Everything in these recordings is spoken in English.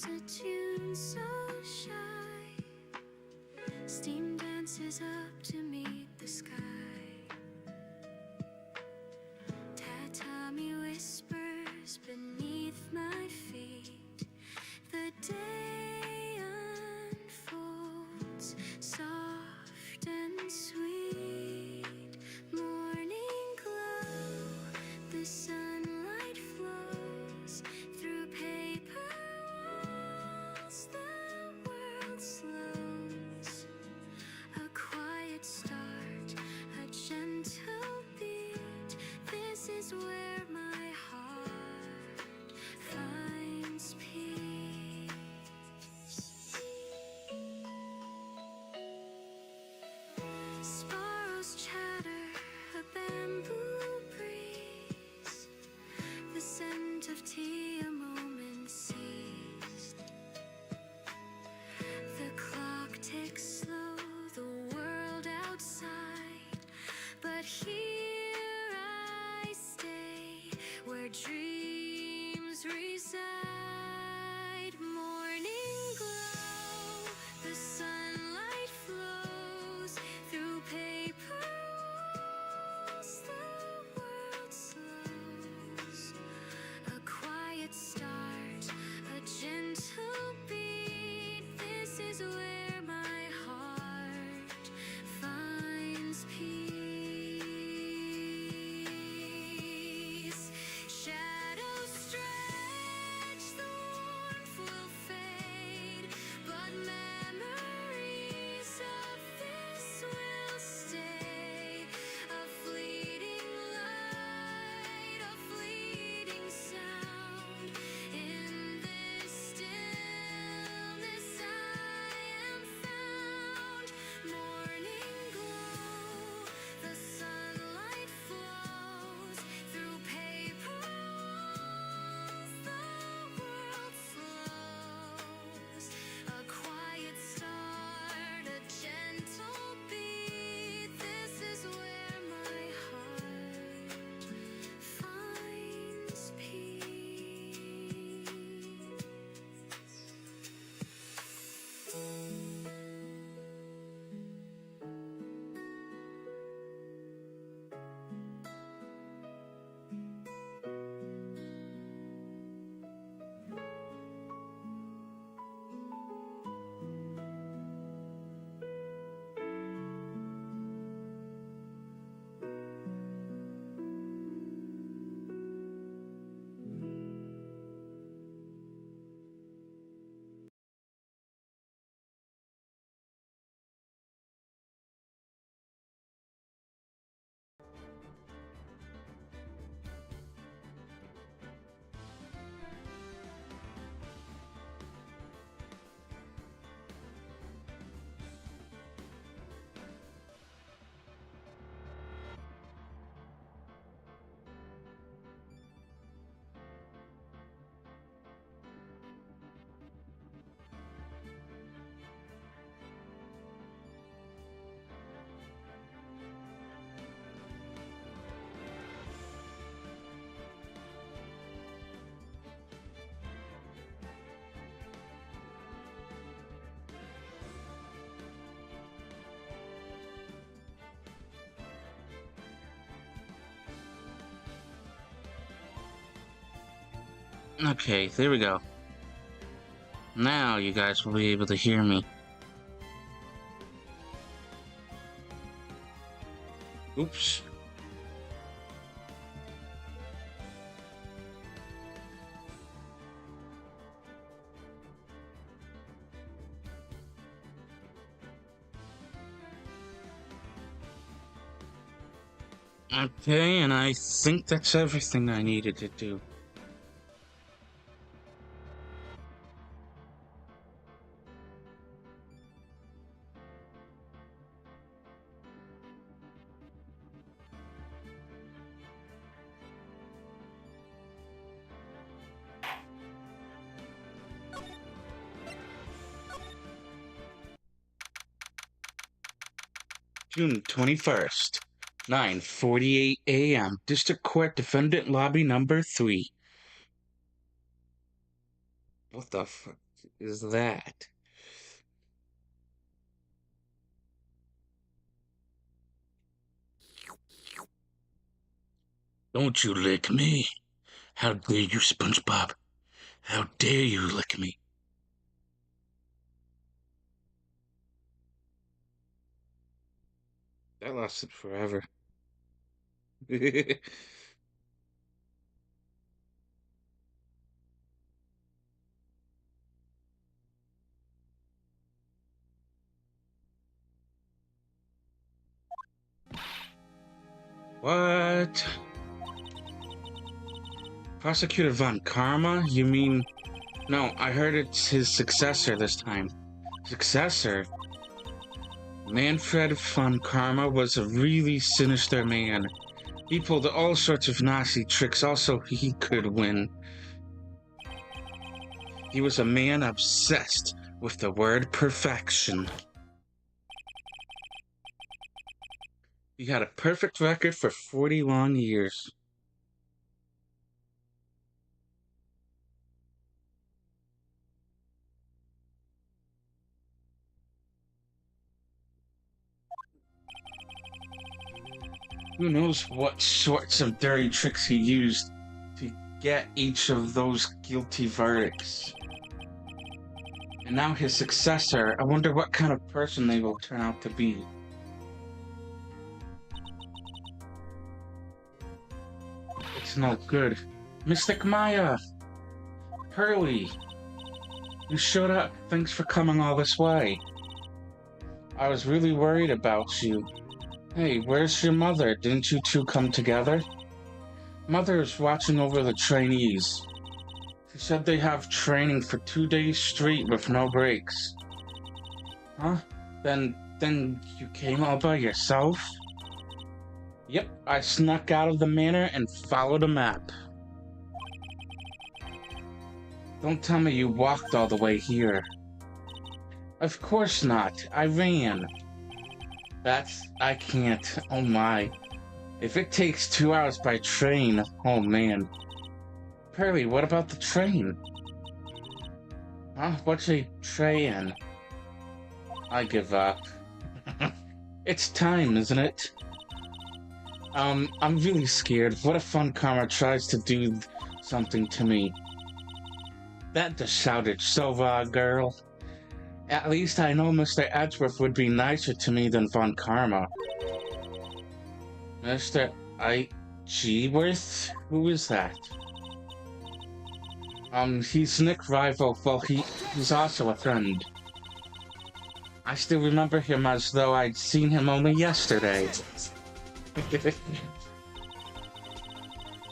A tune so shy, steam dances up to meet the sky. Tatami whispers beneath my feet. The day unfolds, soft and sweet. Morning glow, the sunlight flows through paper. The world slows, a quiet start, a gentle beat. This is where my heart finds peace. Sparrows chatter, a bamboo breeze, the scent of tea, a moment seized. The clock ticks slow, the world outside, but here I stay, where dreams reside. Morning glow, the sunlight flows through paper walls. The world slows, a quiet start, a gentle beat. This is where my heart finds peace. Shadows stretch, the warmth will fade, but memories of this will stay. A fleeting light, a fleeting sound. In this stillness I am found. Morning glow, the sunlight flows through paper walls. The world slows, a quiet start, a gentle beat. This is where my heart finds peace. Okay, there we go. Now you guys will be able to hear me. Oops. Okay, and I think that's everything I needed to do. June 21st, 9:48 a.m. District Court Defendant Lobby Number 3. What the fuck is that? Don't you lick me. How dare you, SpongeBob? How dare you lick me? That lasted forever. What? Prosecutor Von Karma? You mean... No, I heard it's his successor this time. Successor? Manfred von Karma was a really sinister man. He pulled all sorts of nasty tricks also he could win. He was a man obsessed with the word perfection. He had a perfect record for 40 long years. Who knows what sorts of dirty tricks he used to get each of those guilty verdicts. And now his successor, I wonder what kind of person they will turn out to be. It's no good. Mystic Maya! Pearly! You showed up. Thanks for coming all this way. I was really worried about you. Hey, where's your mother? Didn't you two come together? Mother is watching over the trainees. She said they have training for 2 days straight with no breaks. Huh? Then you came all by yourself? Yep, I snuck out of the manor and followed a map. Don't tell me you walked all the way here. Of course not, I ran. I can't, oh my. If it takes 2 hours by train, oh man. Pearly, what about the train? Huh? What's a train? I give up. It's time, isn't it? I'm really scared. What if Fun Karma tries to do something to me? That just sounded so girl. At least I know Mr. Edgeworth would be nicer to me than Von Karma. Mr. Edgeworth? Who is that? He's Nick Rival. Well, he's also a friend. I still remember him as though I'd seen him only yesterday.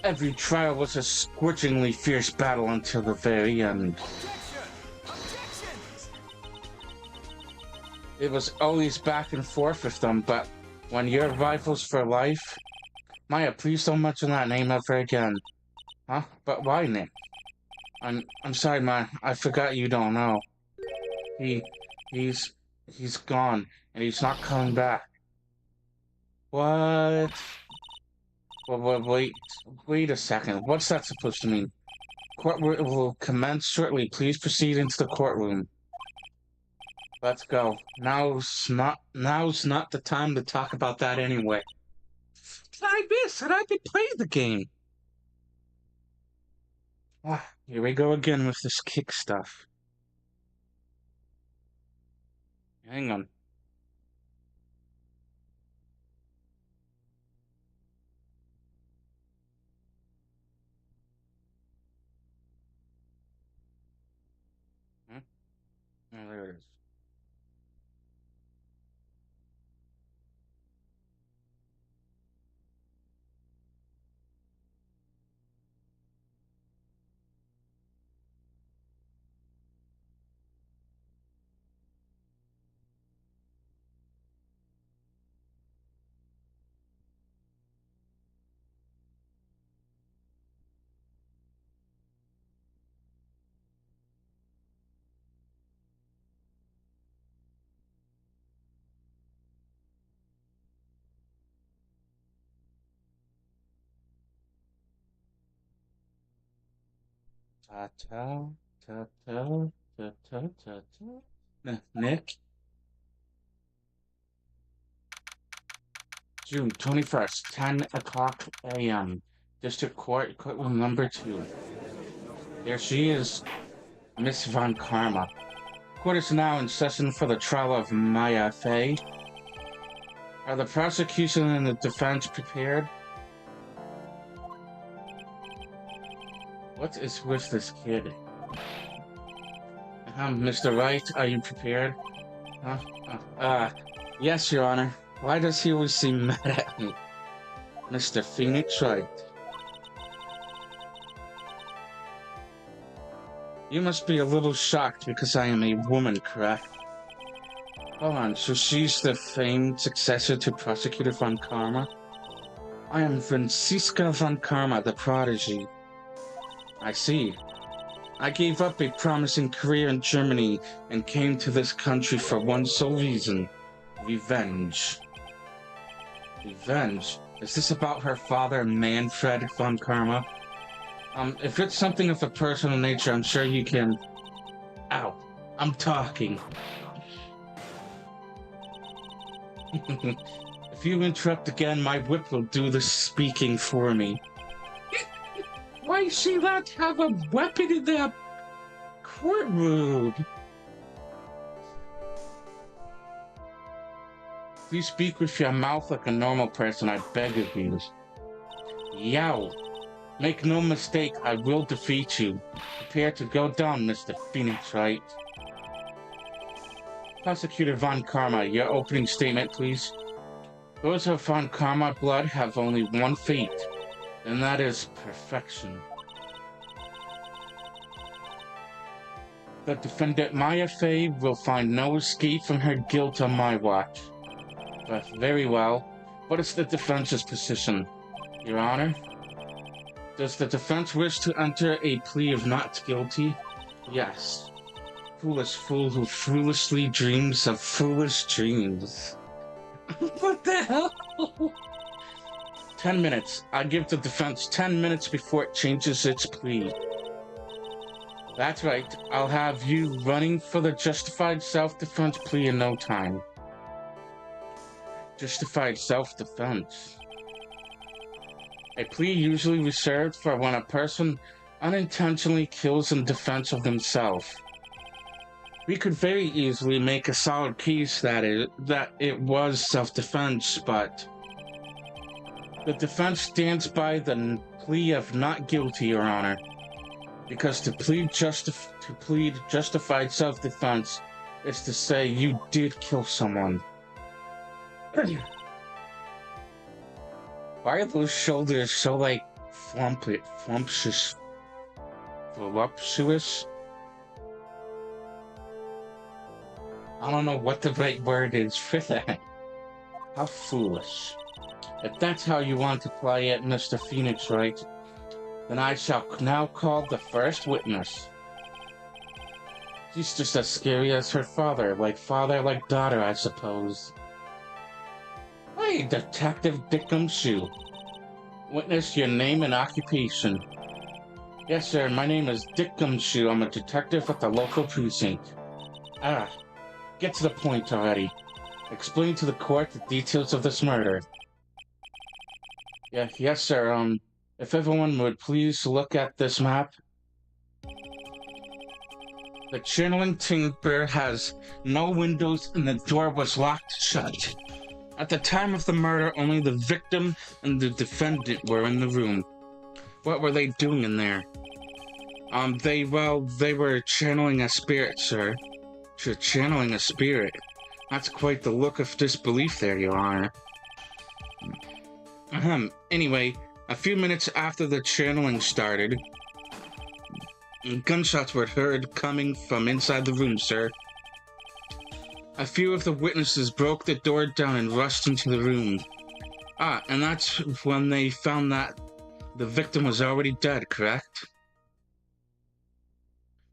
Every trial was a scorchingly fierce battle until the very end. It was always back and forth with them, but when you're rivals for life... Maya, please don't mention that name ever again. Huh? But why, Nick? I'm sorry, man. I forgot you don't know. He's gone, and he's not coming back. What? Wait a second. What's that supposed to mean? Court will commence shortly. Please proceed into the courtroom. Let's go. Now's not the time to talk about that anyway. Did I miss? Had I been playing the game? Ah, here we go again with this kick stuff. Hang on. Huh? Oh, there it is. Ta-ta, ta-ta, ta-ta, ta-ta. Nick? June 21st, 10 o'clock a.m. District Court, courtroom number 2. There she is, Miss Von Karma. Court is now in session for the trial of Maya Fey. Are the prosecution and the defense prepared? What is with this kid? Mr. Wright, are you prepared? Yes, Your Honor. Why does he always seem mad at me? Mr. Phoenix Wright. You must be a little shocked because I am a woman, correct? Hold on, so she's the famed successor to Prosecutor Von Karma? I am Franziska Von Karma, the prodigy. I see. I gave up a promising career in Germany and came to this country for one sole reason. Revenge. Revenge? Is this about her father, Manfred Von Karma? If it's something of a personal nature, I'm sure you can... Ow. I'm talking. If you interrupt again, my whip will do the speaking for me. Why does she not have a weapon in the courtroom? Please speak with your mouth like a normal person, I beg of you. Yow. Make no mistake, I will defeat you. Prepare to go down, Mr. Phoenix Wright. Prosecutor Von Karma, your opening statement, please. Those of Von Karma blood have only one fate, and that is perfection. The defendant Maya Fey will find no escape from her guilt on my watch. But very well. What is the defense's position? Your Honor? Does the defense wish to enter a plea of not guilty? Yes. Foolish fool who foolishly dreams of foolish dreams. What the hell? 10 minutes. I give the defense 10 minutes before it changes its plea. That's right. I'll have you running for the justified self-defense plea in no time. Justified self-defense. A plea usually reserved for when a person unintentionally kills in defense of themselves. We could very easily make a solid case that it was self-defense, but the defense stands by the plea of not guilty, Your Honor, because to plead justified self-defense is to say you did kill someone. Why are those shoulders so, like, voluptuous? I don't know what the right word is for that. How foolish. If that's how you want to play it, Mr. Phoenix Wright, then I shall now call the first witness. She's just as scary as her father like daughter, I suppose. Hey, Detective Dick Gumshoe. Witness your name and occupation. Yes, sir, my name is Dick Gumshoe. I'm a detective at the local precinct. Get to the point already. Explain to the court the details of this murder. Yes, sir, if everyone would please look at this map. The channeling chamber has no windows and the door was locked shut. At the time of the murder, only the victim and the defendant were in the room. What were they doing in there? They were channeling a spirit, sir. Channeling a spirit. That's quite the look of disbelief there, Your Honor. Anyway, a few minutes after the channeling started, gunshots were heard coming from inside the room, sir. A few of the witnesses broke the door down and rushed into the room. And that's when they found that the victim was already dead, correct?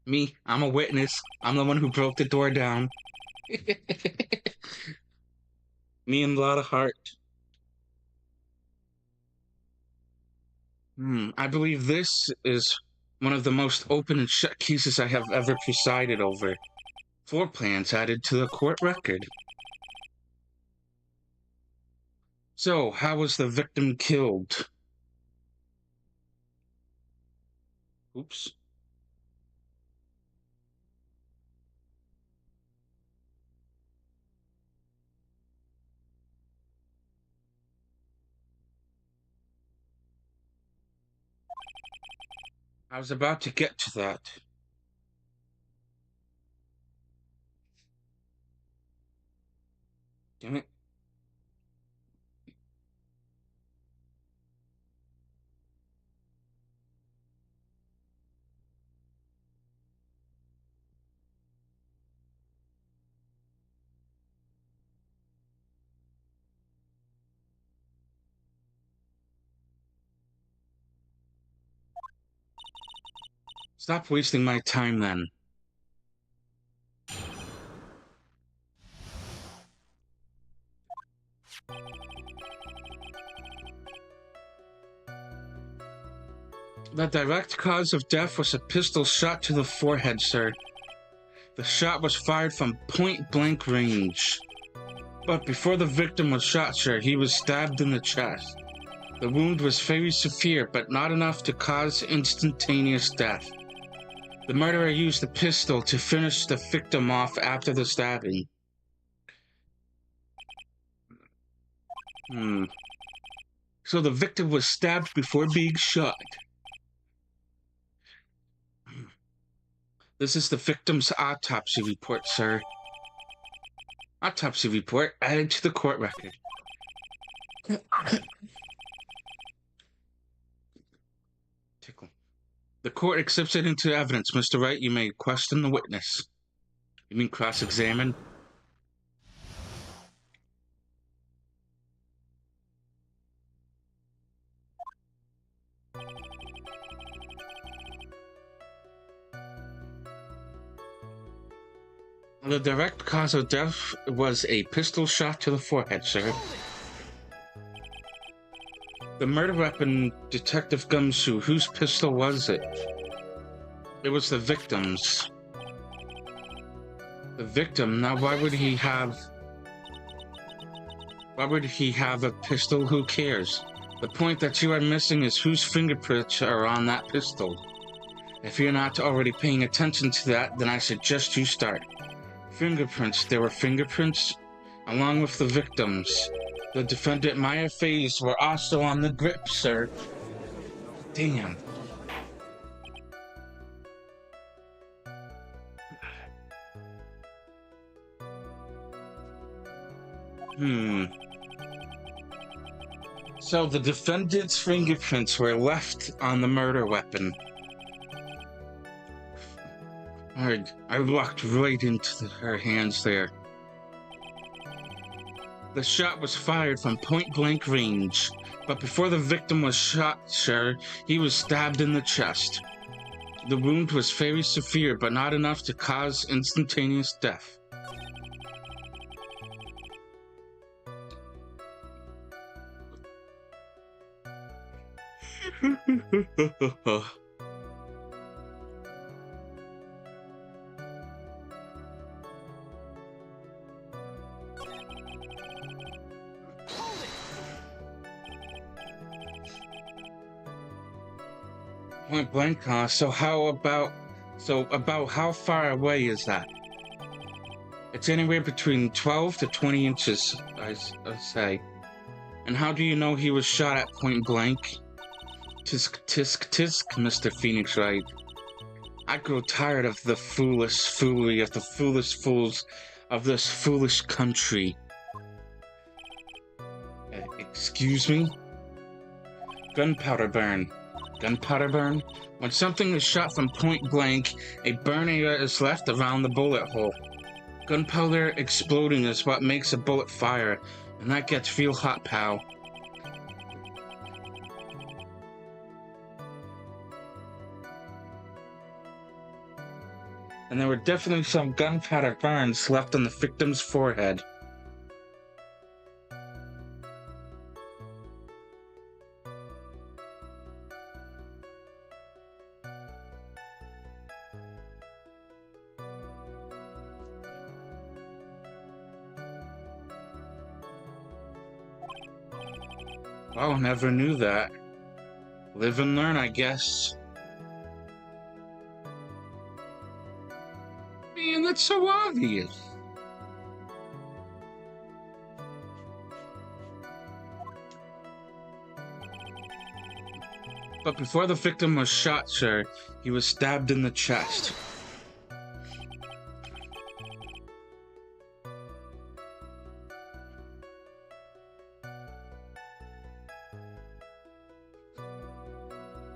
Me, I'm a witness. I'm the one who broke the door down. Me and a lot of heart. I believe this is One of the most open and shut cases I have ever presided over. Floor plans added to the court record. So, how was the victim killed? Oops. I was about to get to that. Damn it. Stop wasting my time then. The direct cause of death was a pistol shot to the forehead, sir. The shot was fired from point-blank range. But before the victim was shot, sir, he was stabbed in the chest. The wound was very severe, but not enough to cause instantaneous death. The murderer used the pistol to finish the victim off after the stabbing. So the victim was stabbed before being shot. This is the victim's autopsy report, sir. Autopsy report added to the court record. Tickle. The court accepts it into evidence. Mr. Wright, you may question the witness. You mean cross-examine? The direct cause of death was a pistol shot to the forehead, sir. The murder weapon, Detective Gumshoe, whose pistol was it? It was the victim's. The victim? Now why would he have a pistol? Who cares? The point that you are missing is whose fingerprints are on that pistol. If you're not already paying attention to that, then I suggest you start. Fingerprints. There were fingerprints along with the victims. The defendant Maya Faye's were also on the grip, sir. Damn. So the defendant's fingerprints were left on the murder weapon. I walked right into her hands there. The shot was fired from point-blank range, but before the victim was shot, sir, he was stabbed in the chest. The wound was very severe, but not enough to cause instantaneous death. Point blank, huh? So about how far away is that? It's anywhere between 12 to 20 inches, I say. And how do you know he was shot at point blank? Tisk, tisk, tisk, Mr. Phoenix Wright. I grow tired of the foolish foolery of the foolish fools of this foolish country. Excuse me? Gunpowder burn. Gunpowder burn? When something is shot from point blank, a burn area is left around the bullet hole. Gunpowder exploding is what makes a bullet fire, and that gets real hot, pal. And there were definitely some gunpowder burns left on the victim's forehead. Oh, never knew that. Live and learn, I guess. Man, that's so obvious. But before the victim was shot, sir, he was stabbed in the chest.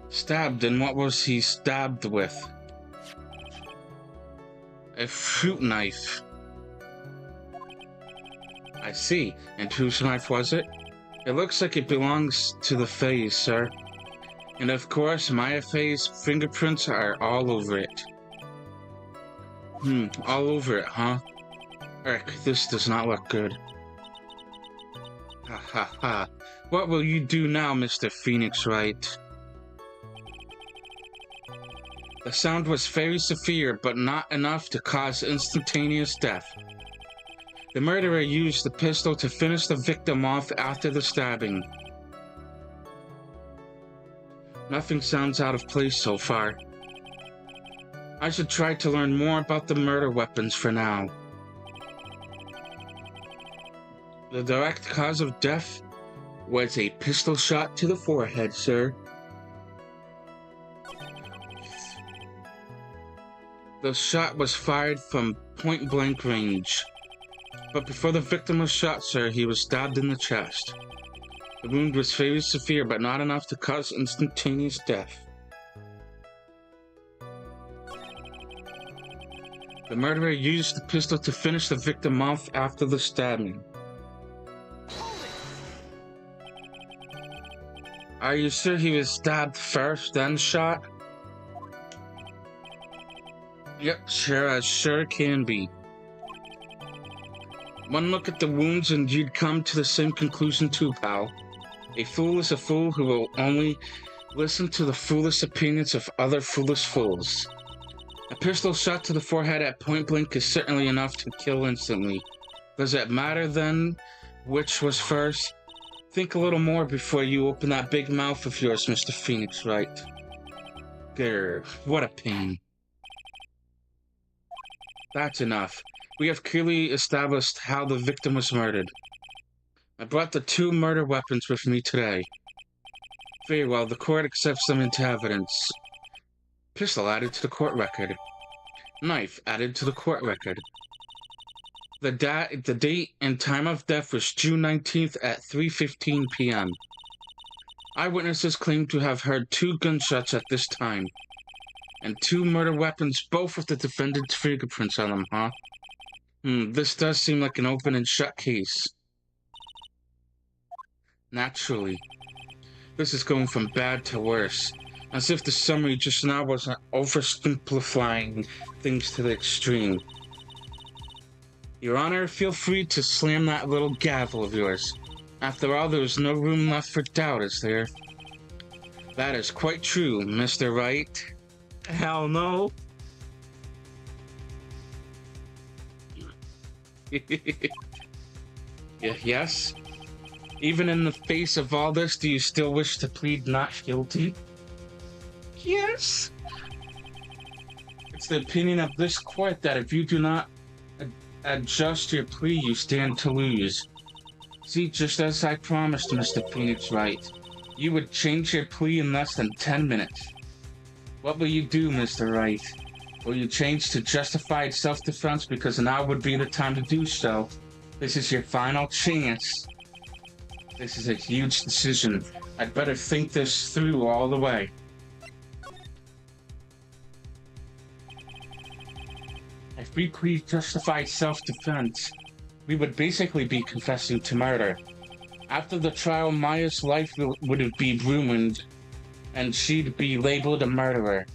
Stabbed, and what was he stabbed with? A fruit knife. I see. And whose knife was it? It looks like it belongs to the Fae, sir. And of course, Maya Faye's fingerprints are all over it. All over it, huh? Eric, this does not look good. Ha ha ha. What will you do now, Mr. Phoenix Wright? The sound was very severe, but not enough to cause instantaneous death. The murderer used the pistol to finish the victim off after the stabbing. Nothing sounds out of place so far. I should try to learn more about the murder weapons for now. The direct cause of death was a pistol shot to the forehead, sir. The shot was fired from point-blank range. But before the victim was shot, sir, he was stabbed in the chest. The wound was very severe, but not enough to cause instantaneous death. The murderer used the pistol to finish the victim off after the stabbing. Are you sure he was stabbed first, then shot? Yep, sure as sure can be. One look at the wounds and you'd come to the same conclusion too, pal. A fool is a fool who will only listen to the foolish opinions of other foolish fools. A pistol shot to the forehead at point blank is certainly enough to kill instantly. Does it matter then which was first? Think a little more before you open that big mouth of yours, Mr. Phoenix Wright. Grr, what a pain. That's enough. We have clearly established how the victim was murdered. I brought the 2 murder weapons with me today. Very well, the court accepts them into evidence. Pistol added to the court record. Knife added to the court record. The date and time of death was June 19th at 3:15 p.m. Eyewitnesses claim to have heard 2 gunshots at this time. And 2 murder weapons, both with the defendant's fingerprints on them, huh? This does seem like an open and shut case. Naturally. This is going from bad to worse. As if the summary just now wasn't oversimplifying things to the extreme. Your Honor, feel free to slam that little gavel of yours. After all, there is no room left for doubt, is there? That is quite true, Mr. Wright. Hell no. Yes? Even in the face of all this, do you still wish to plead not guilty? Yes. It's the opinion of this court that if you do not adjust your plea, you stand to lose. See, just as I promised, Mr. Phoenix Wright, you would change your plea in less than 10 minutes. What will you do, Mr. Wright? Will you change to justified self-defense because now would be the time to do so? This is your final chance. This is a huge decision. I'd better think this through all the way. If we plead justified self-defense, we would basically be confessing to murder. After the trial, Maya's life would be ruined, and she'd be labeled a murderer.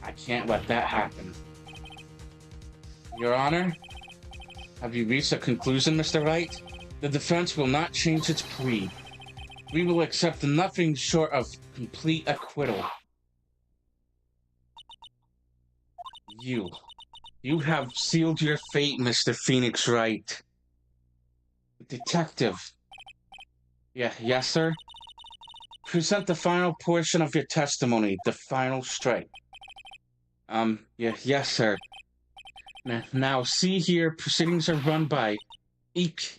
I can't let that happen. Your Honor, have you reached a conclusion, Mr. Wright? The defense will not change its plea. We will accept nothing short of complete acquittal. You have sealed your fate, Mr. Phoenix Wright. Detective, Yes, sir? Present the final portion of your testimony, the final strike. Yes, sir. Now, see here, proceedings are run by Eek.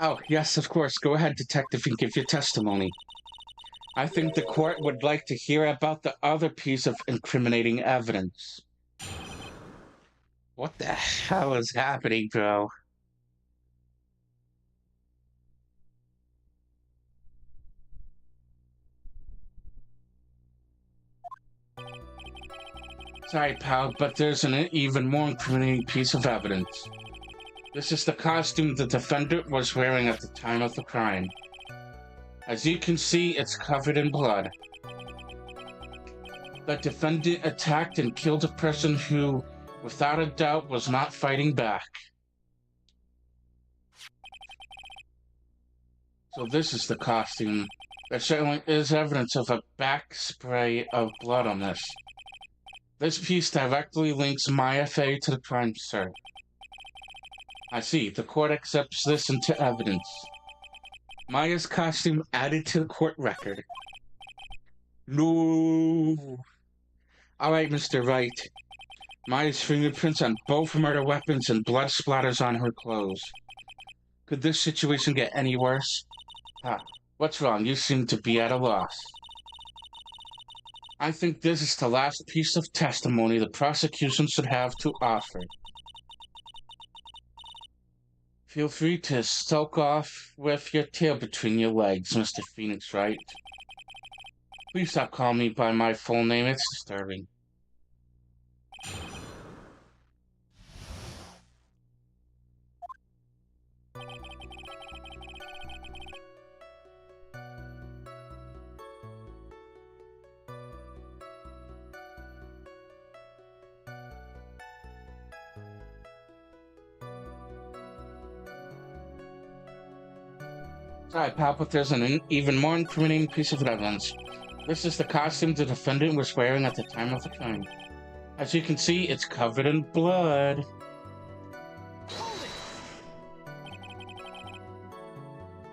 Oh, yes, of course. Go ahead, detective, and give your testimony. I think the court would like to hear about the other piece of incriminating evidence. What the hell is happening, bro? Sorry, pal, but there's an even more incriminating piece of evidence. This is the costume the defendant was wearing at the time of the crime. As you can see, it's covered in blood. The defendant attacked and killed a person who, without a doubt, was not fighting back. So this is the costume. There certainly is evidence of a back spray of blood on this. This piece directly links Maya Fey to the crime, sir. I see. The court accepts this into evidence. Maya's costume added to the court record. No. Alright, Mr. Wright. Maya's fingerprints on both murder weapons and blood splatters on her clothes. Could this situation get any worse? What's wrong? You seem to be at a loss. I think this is the last piece of testimony the prosecution should have to offer. Feel free to sulk off with your tail between your legs, Mr. Phoenix Wright. Please stop calling me by my full name, it's disturbing. Sorry, pal, but there's an even more incriminating piece of evidence. This is the costume the defendant was wearing at the time of the crime. As you can see, it's covered in blood.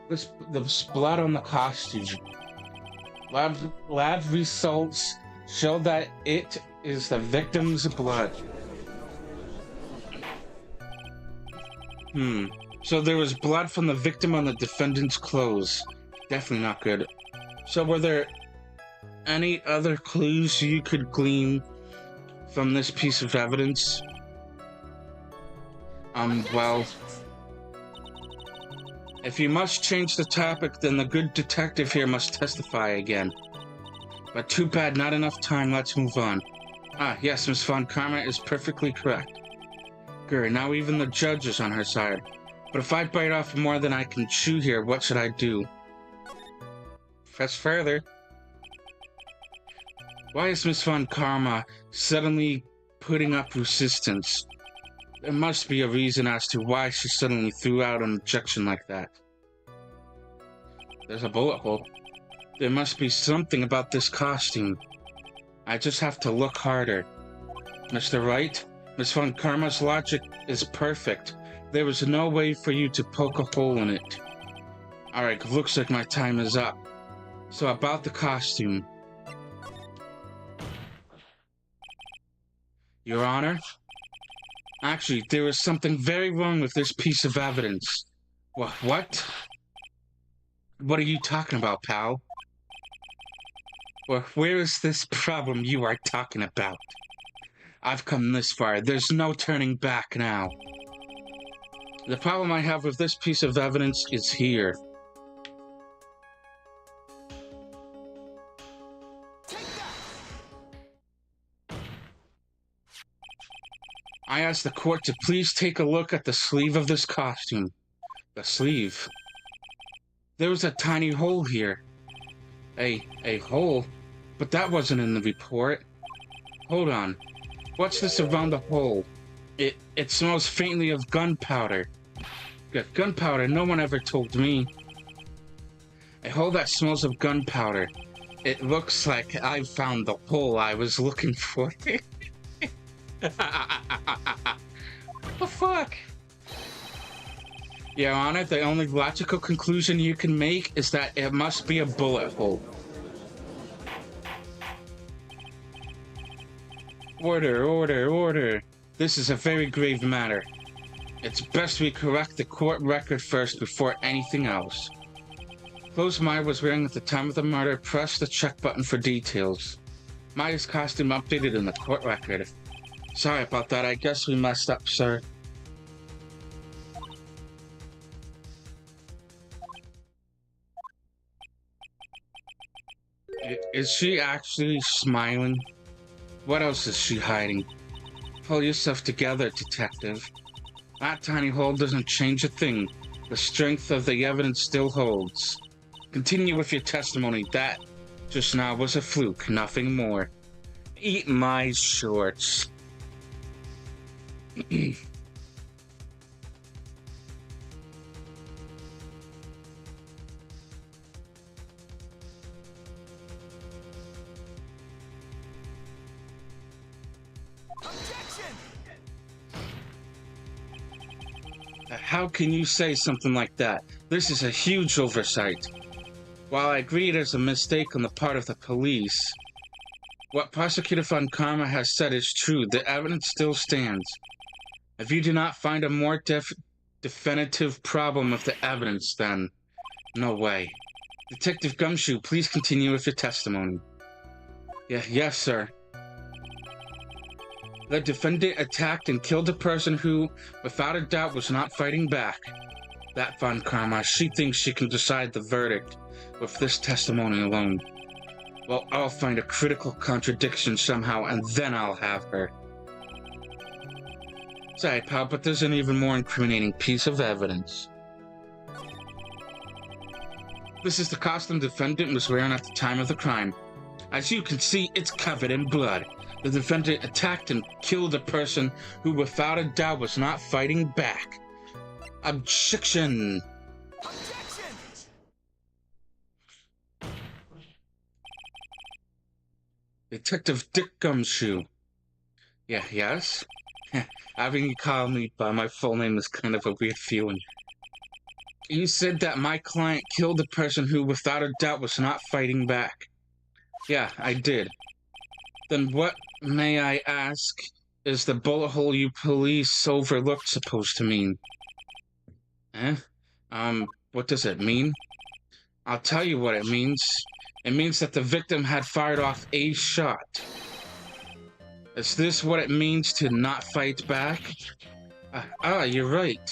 There's blood on the costume. Lab results show that it is the victim's blood. So there was blood from the victim on the defendant's clothes. Definitely not good. So were there any other clues you could glean from this piece of evidence? Well, if you must change the topic, then the good detective here must testify again. But too bad, not enough time, let's move on. Yes, Miss Von Karma is perfectly correct. Good, now even the judge is on her side. But if I bite off more than I can chew here, what should I do? Press further. Why is Miss Von Karma suddenly putting up resistance? There must be a reason as to why she suddenly threw out an objection like that. There's a bullet hole. There must be something about this costume. I just have to look harder. Mr. Wright, Miss Von Karma's logic is perfect. There was no way for you to poke a hole in it. Alright, looks like my time is up. So about the costume. Your Honor? Actually, there is something very wrong with this piece of evidence. What? What are you talking about, pal? Where is this problem you are talking about? I've come this far. There's no turning back now. The problem I have with this piece of evidence is here. I ask the court to please take a look at the sleeve of this costume. The sleeve. There was a tiny hole here. A hole? But that wasn't in the report. Hold on. What's this around the hole? It smells faintly of gunpowder. Gunpowder? No one ever told me. A hole that smells of gunpowder. It looks like I found the hole I was looking for. What the fuck? Your Honor, the only logical conclusion you can make is that it must be a bullet hole. Order, order, order. This is a very grave matter. It's best we correct the court record first before anything else. Clothes Maya was wearing at the time of the murder, press the check button for details. Maya's costume updated in the court record. Sorry about that, I guess we messed up, sir. Is she actually smiling? What else is she hiding? Pull yourself together, detective. That tiny hole doesn't change a thing. The strength of the evidence still holds. Continue with your testimony. That just now was a fluke, nothing more. Eat my shorts. How can you say something like that? This is a huge oversight. While I agree there's a mistake on the part of the police, what Prosecutor Von Karma has said is true. The evidence still stands. If you do not find a more definitive problem with the evidence, then no way. Detective Gumshoe, please continue with your testimony. Yes, sir. The defendant attacked and killed a person who, without a doubt, was not fighting back. That Von Karma, she thinks she can decide the verdict with this testimony alone. Well, I'll find a critical contradiction somehow, and then I'll have her. Sorry, pal, but there's an even more incriminating piece of evidence. This is the costume the defendant was wearing at the time of the crime. As you can see, it's covered in blood. The defendant attacked and killed a person who, without a doubt, was not fighting back. Objection! Detective Dick Gumshoe. Yes? Having you call me by my full name is kind of a weird feeling. You said that my client killed a person who, without a doubt, was not fighting back. Yeah, I did. Then what, may I ask, is the bullet hole you police overlooked supposed to mean? What does it mean? I'll tell you what it means. It means that the victim had fired off a shot. Is this what it means to not fight back? You're right.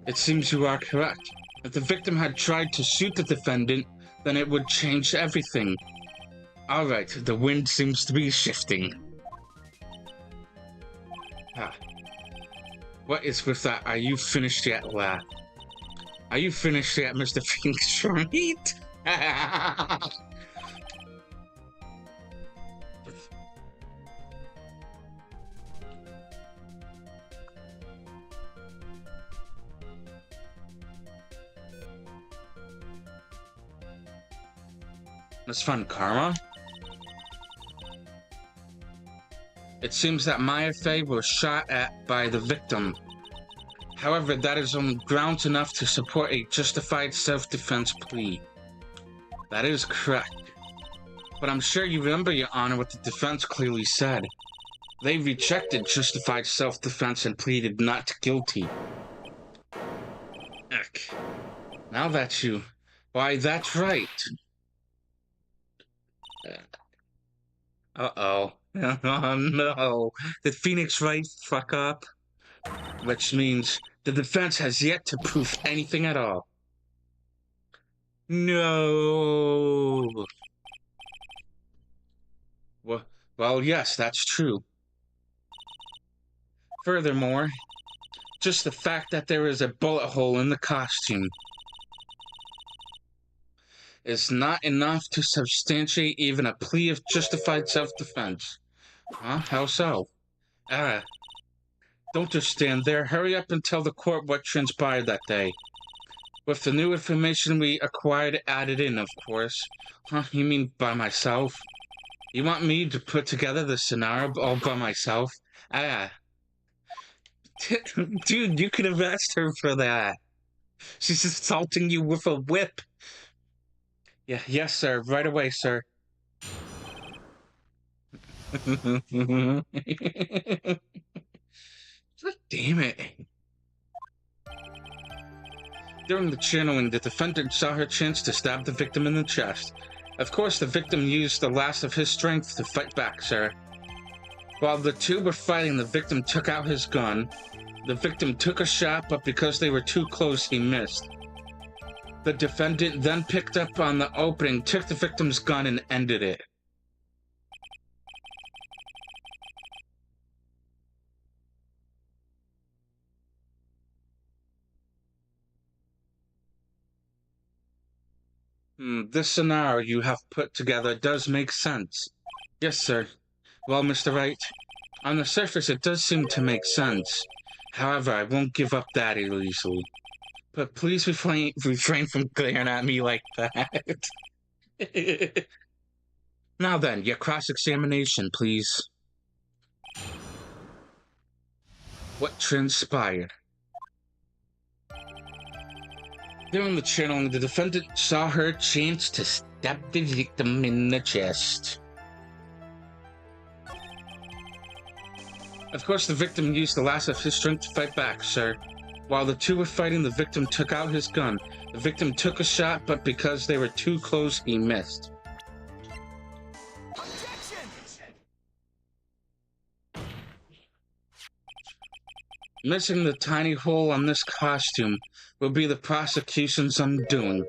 It seems you are correct. If the victim had tried to shoot the defendant, then it would change everything. Alright, the wind seems to be shifting. What is with that? Are you finished yet, lad? Are you finished yet, Mr. Phoenix Wright? Miss Von Karma? It seems that Maya Fey was shot at by the victim. However, that is only grounds enough to support a justified self-defense plea. That is correct. But I'm sure you remember, Your Honor, what the defense clearly said. They rejected justified self-defense and pleaded not guilty. Eck. Now that's you. Why, that's right. Uh-oh. Oh no. Did Phoenix Wright fuck up? Which means the defense has yet to prove anything at all. No. Well, yes, that's true. Furthermore, just the fact that there is a bullet hole in the costume is not enough to substantiate even a plea of justified self-defense. Huh? How so? Don't just stand there. Hurry up and tell the court what transpired that day. With the new information we acquired added in, of course. Huh? You mean by myself? You want me to put together the scenario all by myself? Dude, you could have asked her for that. She's assaulting you with a whip. Yeah, yes, sir. Right away, sir. God damn it. During the channeling, the defendant saw her chance to stab the victim in the chest. Of course, the victim used the last of his strength to fight back, sir. While the two were fighting, the victim took out his gun. The victim took a shot, but because they were too close, he missed. The defendant then picked up on the opening, took the victim's gun, and ended it. This scenario you have put together does make sense. Yes, sir. Well, Mr. Wright, on the surface it does seem to make sense. However, I won't give up that easily. But please refrain from glaring at me like that. Now then, your cross-examination, please. What transpired? During the channeling, the defendant saw her chance to stab the victim in the chest. Of course, the victim used the last of his strength to fight back, sir. While the two were fighting, the victim took out his gun. The victim took a shot, but because they were too close, he missed. Missing the tiny hole on this costume will be the prosecution's undoing.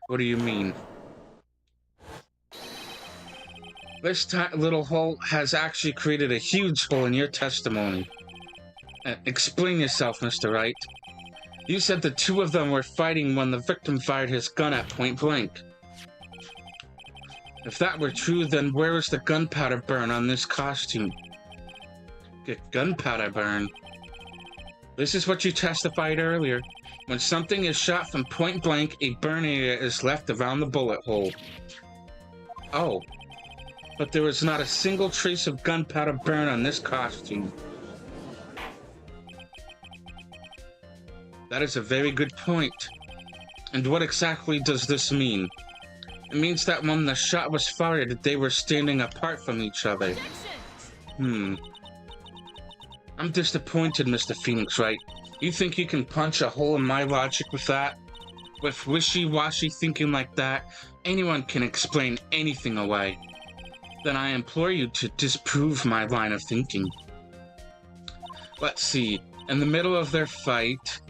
What do you mean? This little hole has actually created a huge hole in your testimony. Explain yourself, Mr. Wright. You said the two of them were fighting when the victim fired his gun at point blank. If that were true, then where is the gunpowder burn on this costume? Gunpowder burn? This is what you testified earlier. When something is shot from point blank, a burn area is left around the bullet hole. Oh. But there was not a single trace of gunpowder burn on this costume. That is a very good point. And what exactly does this mean? It means that when the shot was fired, they were standing apart from each other. I'm disappointed, Mr. Phoenix Wright. You think you can punch a hole in my logic with that? With wishy-washy thinking like that, anyone can explain anything away. Then I implore you to disprove my line of thinking. Let's see. In the middle of their fight,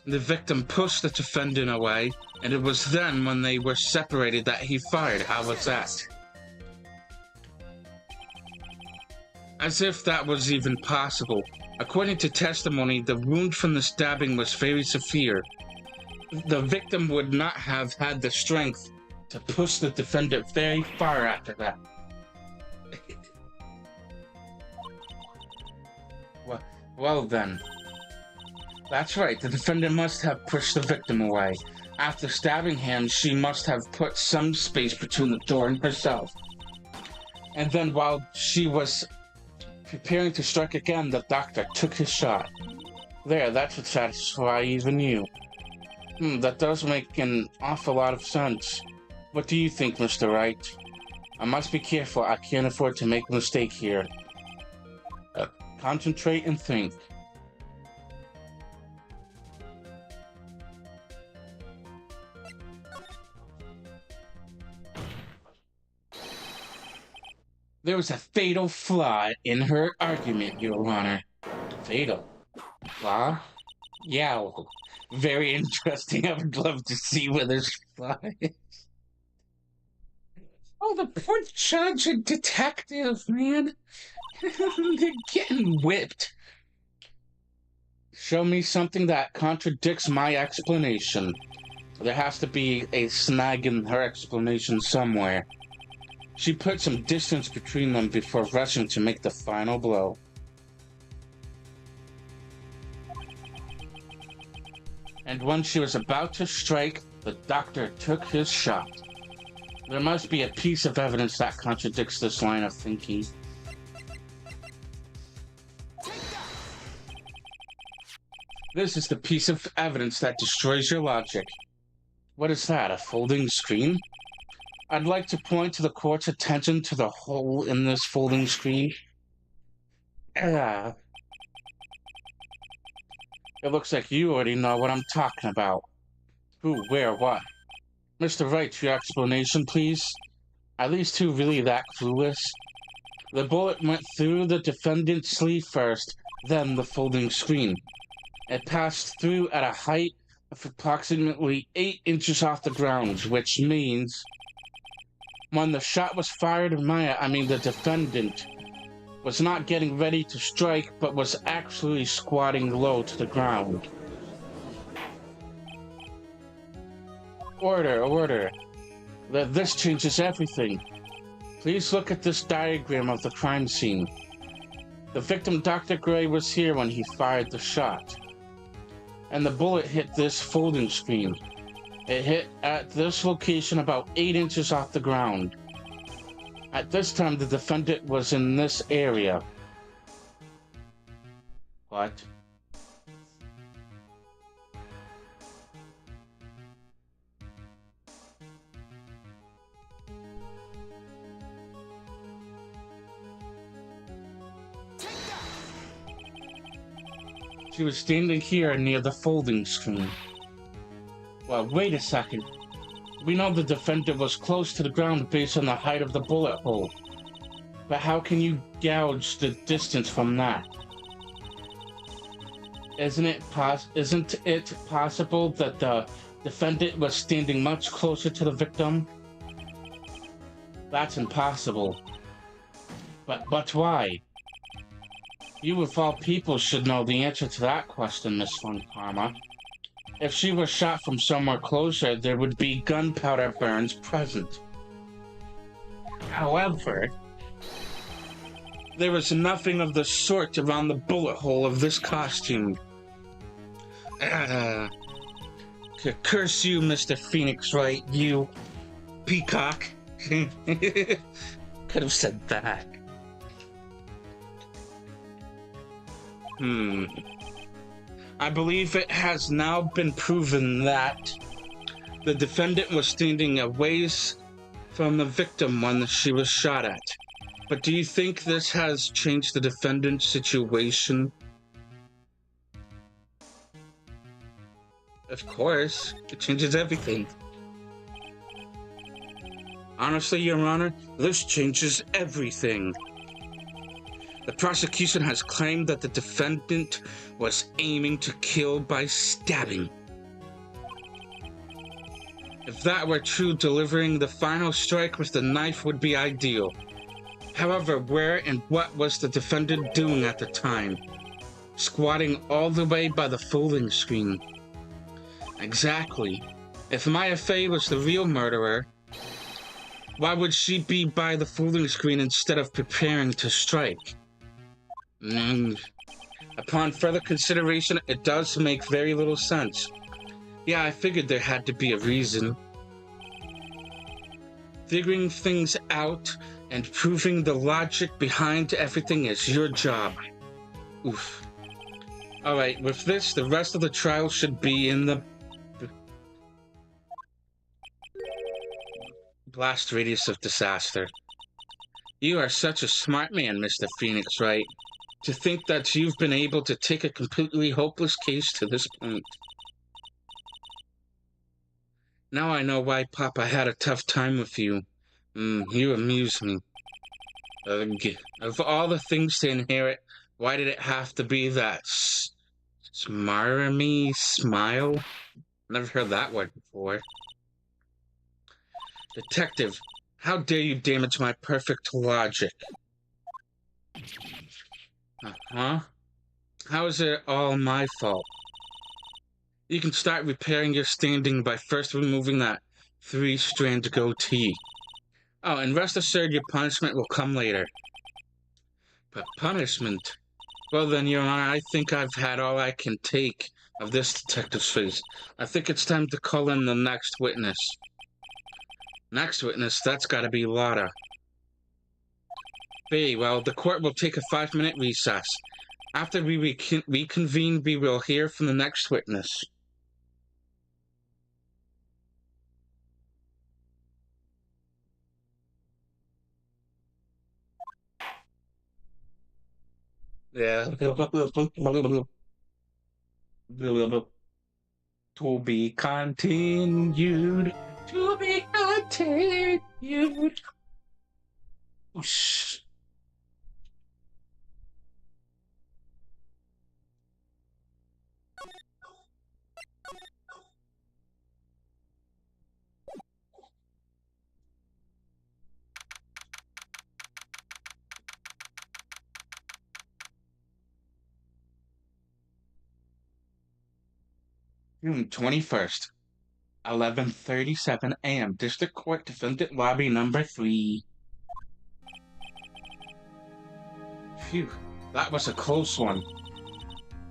the victim pushed the defendant away, and it was then when they were separated that he fired. How was that? As if that was even possible. According to testimony, the wound from the stabbing was very severe. The victim would not have had the strength to push the defendant very far after that. Well then. That's right, the defendant must have pushed the victim away. After stabbing him, she must have put some space between the door and herself. And then while she was preparing to strike again, the doctor took his shot. There, that should satisfy even you. That does make an awful lot of sense. What do you think, Mr. Wright? I must be careful, I can't afford to make a mistake here. Concentrate and think. There was a fatal flaw in her argument, Your Honor. Fatal flaw? Yeah, well, very interesting. I would love to see where this flaw is. Oh, the poor judge and detective, man. They're getting whipped. Show me something that contradicts my explanation. There has to be a snag in her explanation somewhere. She put some distance between them before rushing to make the final blow. And when she was about to strike, the doctor took his shot. There must be a piece of evidence that contradicts this line of thinking. This is the piece of evidence that destroys your logic. What is that, a folding screen? I'd like to point to the court's attention to the hole in this folding screen. Ah, it looks like you already know what I'm talking about. Who, where, what? Mr. Wright, your explanation, please? Are these two really that clueless? The bullet went through the defendant's sleeve first, then the folding screen. It passed through at a height of approximately 8 inches off the ground, which means when the shot was fired, the defendant was not getting ready to strike, but was actually squatting low to the ground. Order. This changes everything. Please look at this diagram of the crime scene. The victim, Dr. Gray, was here when he fired the shot. And the bullet hit this folding screen. It hit at this location about 8 inches off the ground. At this time, the defendant was in this area. What? She was standing here near the folding screen. Well, wait a second. We know the defendant was close to the ground based on the height of the bullet hole. But how can you gauge the distance from that? Isn't it possible that the defendant was standing much closer to the victim? That's impossible. But why? You of all people should know the answer to that question, Miss Von Karma. If she was shot from somewhere closer, there would be gunpowder burns present. However, there was nothing of the sort around the bullet hole of this costume. Curse you, Mr. Phoenix Wright, you peacock. Could have said that. I believe it has now been proven that the defendant was standing a ways from the victim when she was shot at. But do you think this has changed the defendant's situation? Of course, it changes everything. Honestly, Your Honor, this changes everything. The prosecution has claimed that the defendant was aiming to kill by stabbing. If that were true, delivering the final strike with the knife would be ideal. However, where and what was the defendant doing at the time? Squatting all the way by the folding screen. Exactly. If Maya Fey was the real murderer, why would she be by the folding screen instead of preparing to strike? Upon further consideration, it does make very little sense. Yeah, I figured there had to be a reason. Figuring things out and proving the logic behind everything is your job. Oof. Alright, with this, the rest of the trial should be in the blast radius of disaster. You are such a smart man, Mr. Phoenix Wright. To think that you've been able to take a completely hopeless case to this point. Now I know why Papa had a tough time with you. You amuse me. Of all the things to inherit, why did it have to be that smarmy smile? Never heard that word before. Detective, how dare you damage my perfect logic? How is it all my fault? You can start repairing your standing by first removing that 3-strand goatee. Oh, and rest assured your punishment will come later. But punishment? Well then, Your Honor, I think I've had all I can take of this detective's face. I think it's time to call in the next witness. Next witness? That's gotta be Lotta. Very well, the court will take a 5-minute recess. After we reconvene, we will hear from the next witness. Yeah. To be continued. To be continued. Whoosh. June 21st, 11:37 a.m. District Court Defendant Lobby number 3. Phew, that was a close one.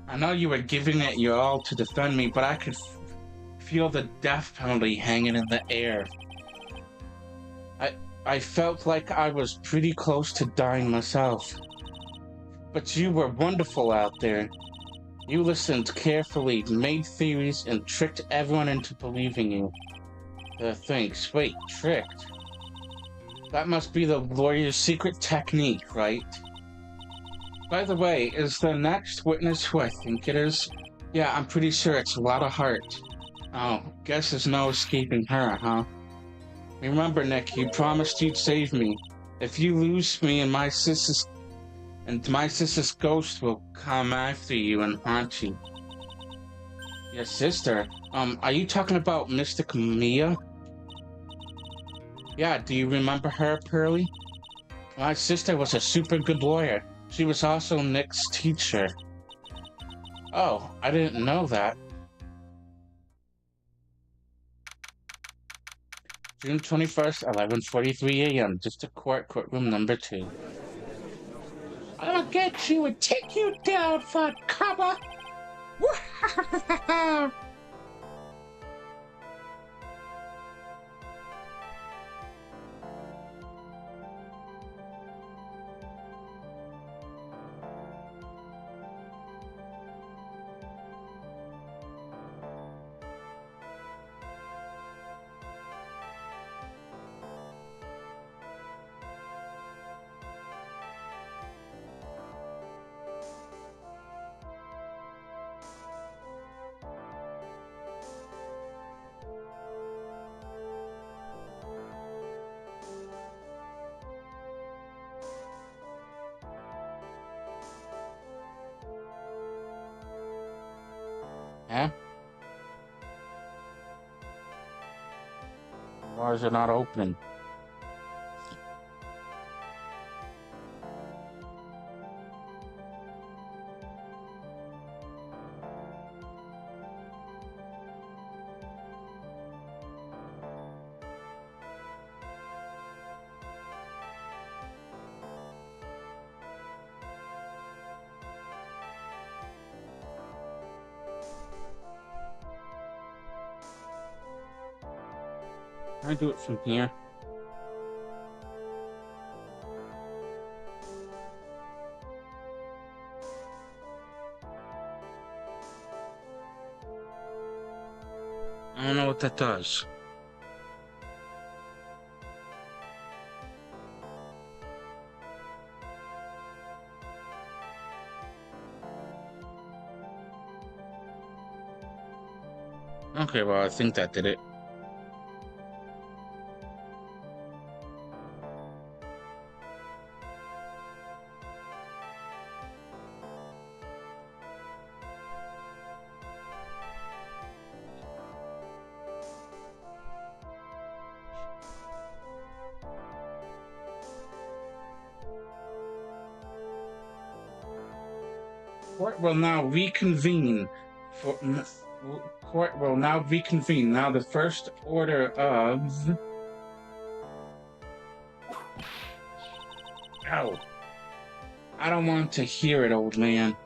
I know you were giving it your all to defend me, but I could feel the death penalty hanging in the air. I felt like I was pretty close to dying myself. But you were wonderful out there. You listened carefully, made theories, and tricked everyone into believing you. Thanks. Wait, tricked? That must be the lawyer's secret technique, right? By the way, is the next witness who I think it is? Yeah, I'm pretty sure it's Lotta Hart. Oh, guess there's no escaping her, huh? Remember, Nick, you promised you'd save me. If you lose me and my sister's ghost will come after you and haunt you. Your sister? Are you talking about Mystic Mia? Yeah, do you remember her, Pearly? My sister was a super good lawyer. She was also Nick's teacher. Oh, I didn't know that. June 21st, 11:43 a.m. District Court, courtroom number 2. I'll get you and take you down for cover! Huh? Why is it not open? Can I do it from here? I don't know what that does. Okay, well, I think that did it. Court will now reconvene. Court will now reconvene. Now the first order of... Ow. I don't want to hear it, old man.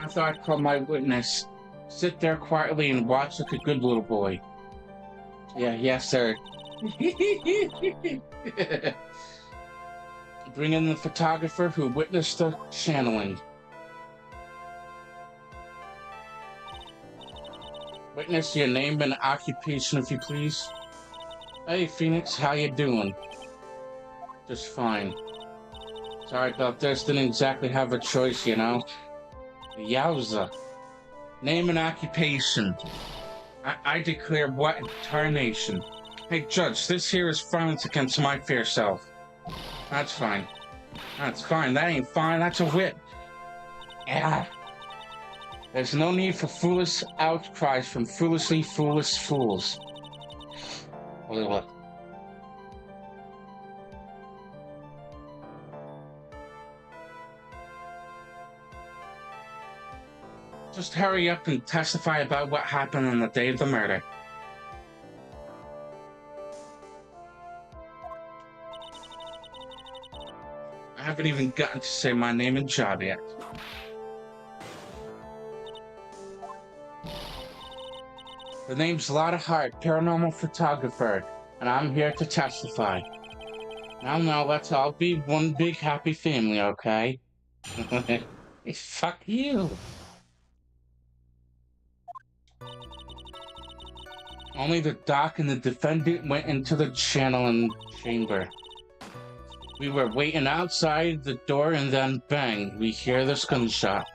I thought I'd call my witness. Sit there quietly and watch like a good little boy. Yeah, yes, sir. Bring in the photographer who witnessed the channeling. Witness, your name and occupation, if you please. Hey, Phoenix, how you doing? Just fine. Sorry about this, didn't exactly have a choice, you know? Yowza. Name and occupation. I declare what in tarnation. Hey, Judge, this here is violence against my fair self. That's fine. That's fine. That ain't fine. That's a wit. Yeah. There's no need for foolish outcries from foolishly foolish fools. What? Just hurry up and testify about what happened on the day of the murder. I haven't even gotten to say my name and job yet. The name's Lotta Hart, paranormal photographer, and I'm here to testify. Now, let's all be one big happy family, okay? Fuck you. Only the doc and the defendant went into the channeling chamber. We were waiting outside the door and then bang, we hear this gunshot.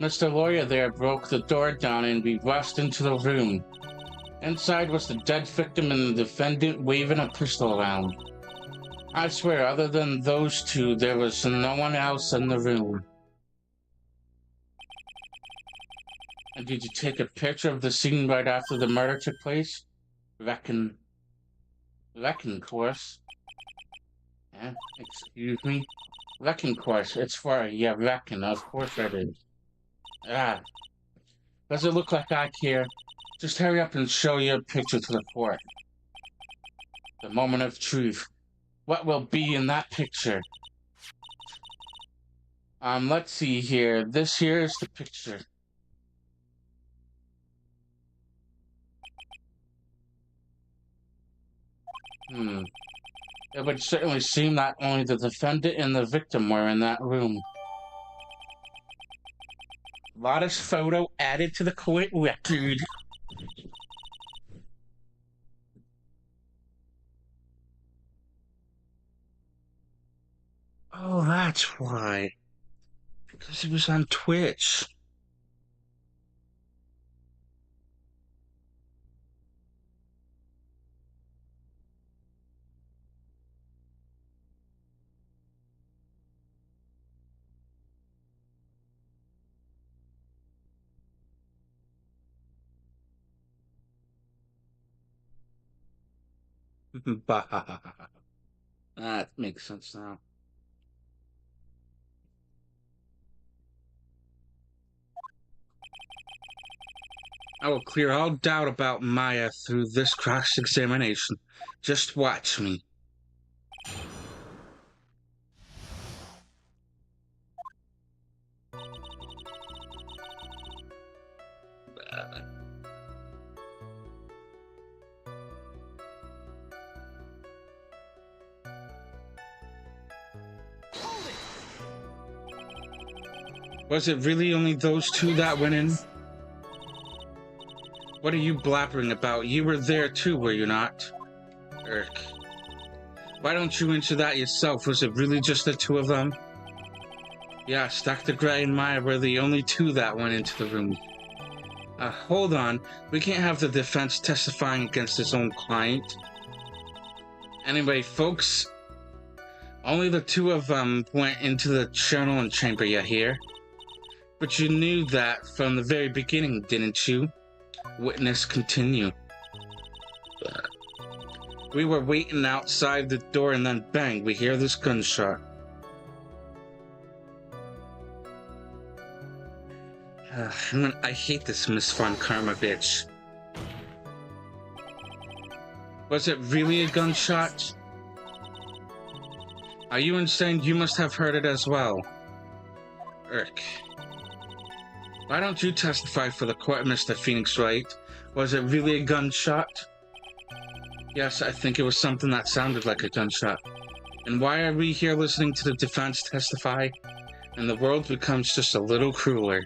Mr. Lawyer there broke the door down and we rushed into the room. Inside was the dead victim and the defendant waving a pistol around. I swear, other than those two, there was no one else in the room. And did you take a picture of the scene right after the murder took place? Reckon, course. Yeah, excuse me? Reckon, course. It's for, yeah, reckon. Of course I did. Ah. Does it look like I care? Just hurry up and show your picture to the court. The moment of truth. What will be in that picture? Let's see here. This here is the picture. It would certainly seem that only the defendant and the victim were in that room. Lotta's photo added to the court record. Oh, that's why. Because it was on Twitch. That makes sense now. I will clear all doubt about Maya through this cross-examination. Just watch me. Was it really only those two that went in? What are you blabbering about? You were there too, were you not? Irk. Why don't you answer that yourself? Was it really just the two of them? Yes, Dr. Gray and Maya were the only two that went into the room. Hold on. We can't have the defense testifying against his own client. Anyway, folks, only the two of them went into the channeling chamber, you hear? But you knew that from the very beginning, didn't you? Witness continue. We were waiting outside the door and then bang, we hear this gunshot. I hate this Miss Von Karma bitch. Was it really a gunshot? Are you insane? You must have heard it as well. Irk. Why don't you testify for the court, Mr. Phoenix Wright? Was it really a gunshot? Yes, I think it was something that sounded like a gunshot. And why are we here listening to the defense testify? And the world becomes just a little crueler.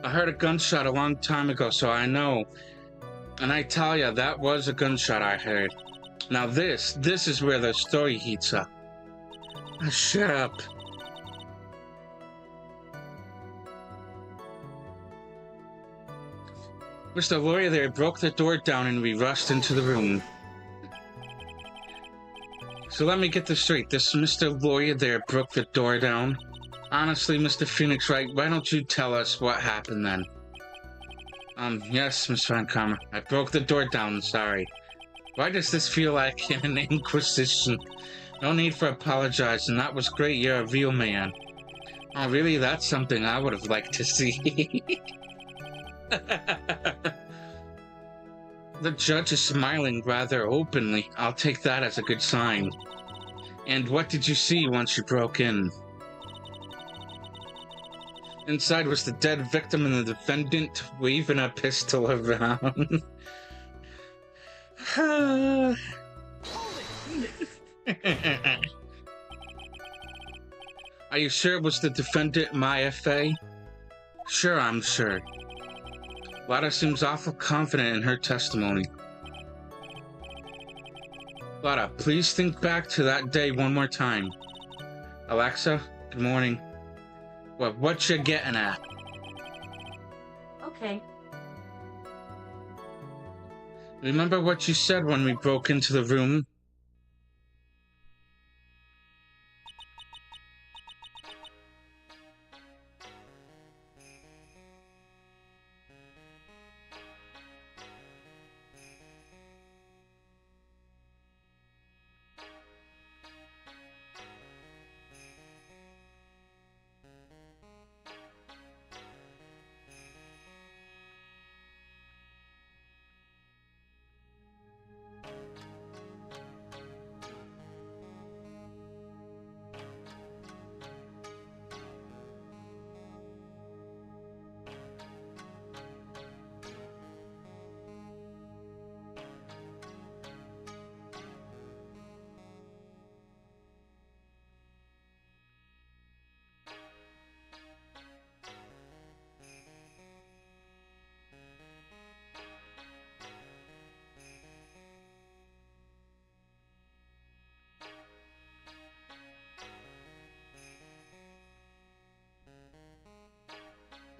I heard a gunshot a long time ago, so I know. And I tell ya, that was a gunshot I heard. Now this is where the story heats up. Shut up. Mr. Lawyer there broke the door down and we rushed into the room. So let me get this straight. This Mr. Lawyer there broke the door down? Honestly, Mr. Phoenix Wright, why don't you tell us what happened then? Yes, Mr. Van Kammer. I broke the door down, sorry. Why does this feel like an inquisition? No need for apologizing. That was great, you're a real man. Oh, really? That's something I would have liked to see. The judge is smiling rather openly. I'll take that as a good sign. And what did you see once you broke in? Inside was the dead victim and the defendant waving a pistol around. Are you sure it was the defendant, Maya Fey? Sure, I'm sure. Lada seems awful confident in her testimony. Lada, please think back to that day one more time. Alexa, good morning. What you getting at? Okay. Remember what you said when we broke into the room?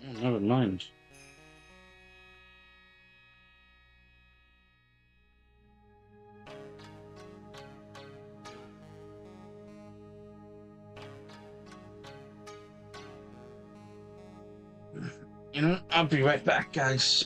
Oh, never mind. You know, I'll be right back, guys.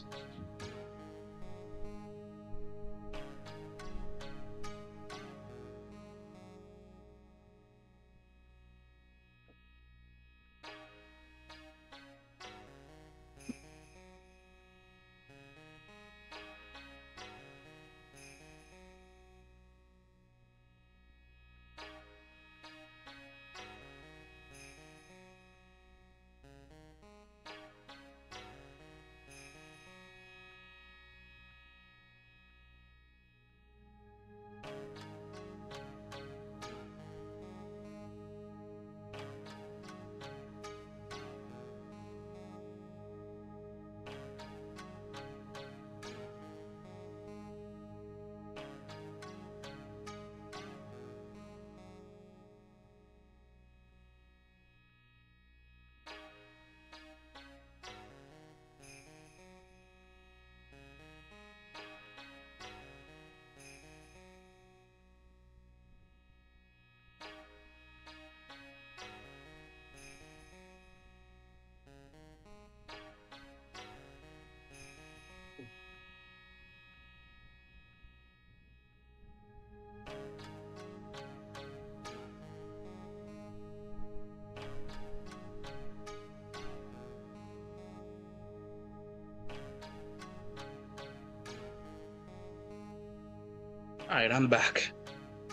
Alright, I'm back.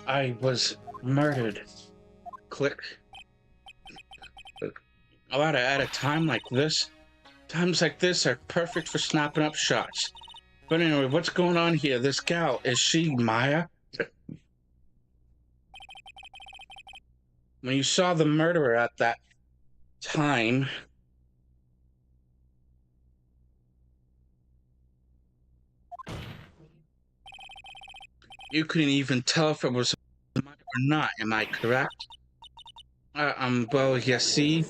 I was murdered. Click. At a time like this, times like this are perfect for snapping up shots. But anyway, what's going on here? This gal, is she Maya? When you saw the murderer at that time, you couldn't even tell if it was Maya or not, am I correct? Well, you see,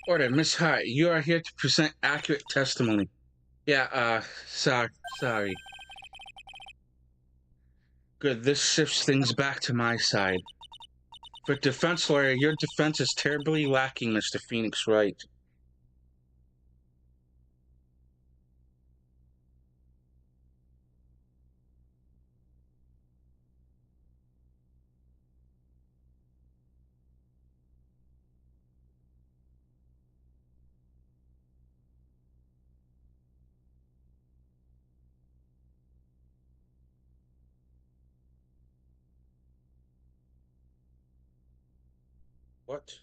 Order, Miss Hart, you are here to present accurate testimony. Yeah, sorry. Good, this shifts things back to my side. For defense lawyer, your defense is terribly lacking, Mr. Phoenix Wright. What?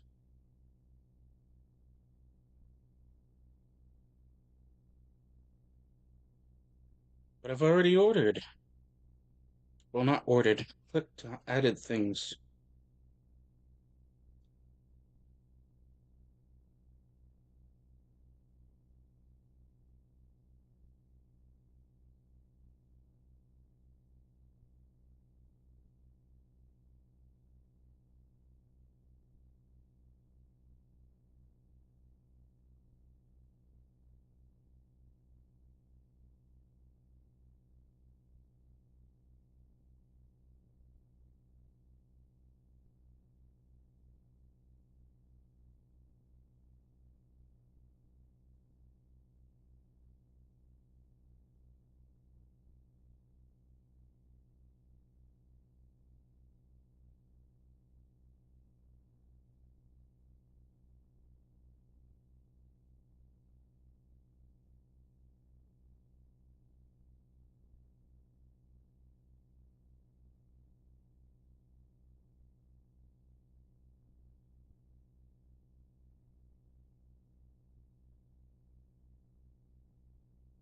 But I've already ordered. Well, not ordered. Clicked, added things.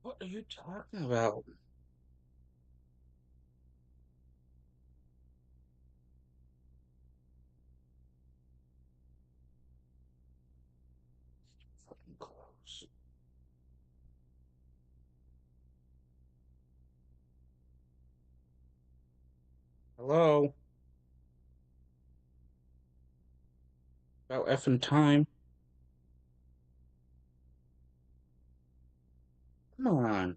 What are you talking about? Fucking close. Hello? About effing time. Come on.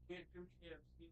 Can't do KFC.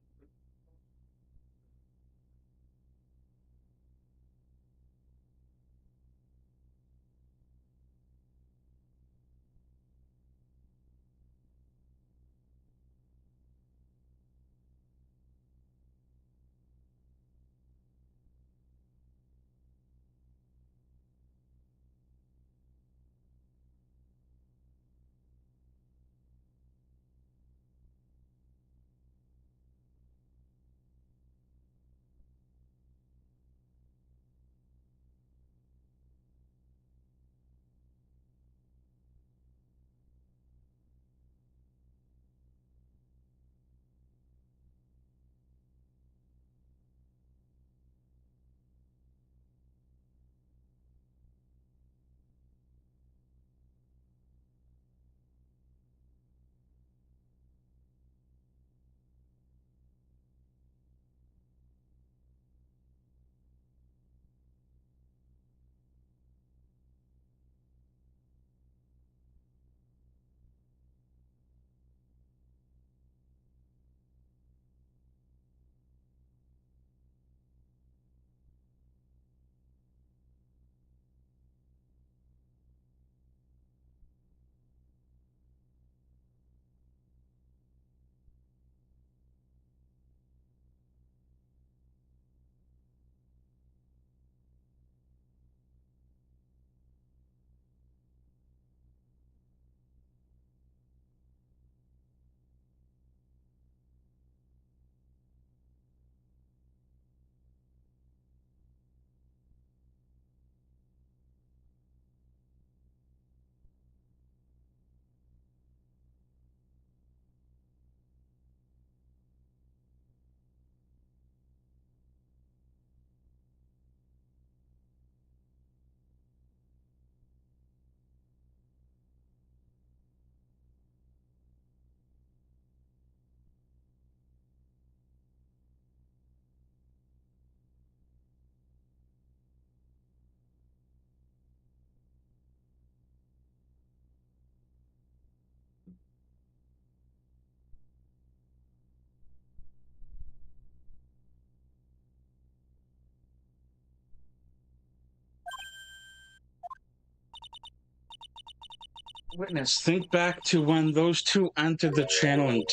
Witness, think back to when those two entered the channeling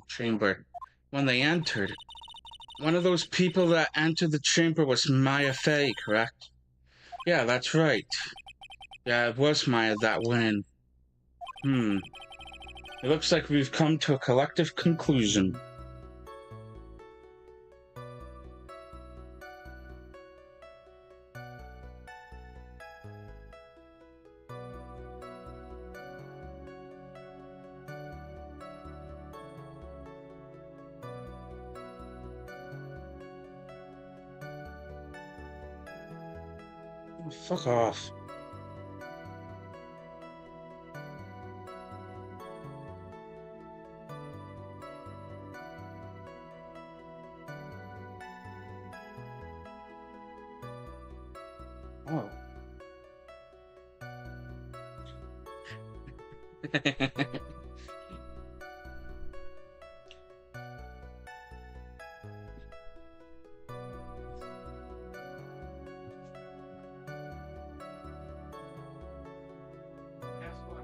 chamber. When they entered, one of those people that entered the chamber was Maya Fey, correct? Yeah, that's right. Yeah, it was Maya that went in. It looks like we've come to a collective conclusion. Oh, fuck off. Oh. Guess what?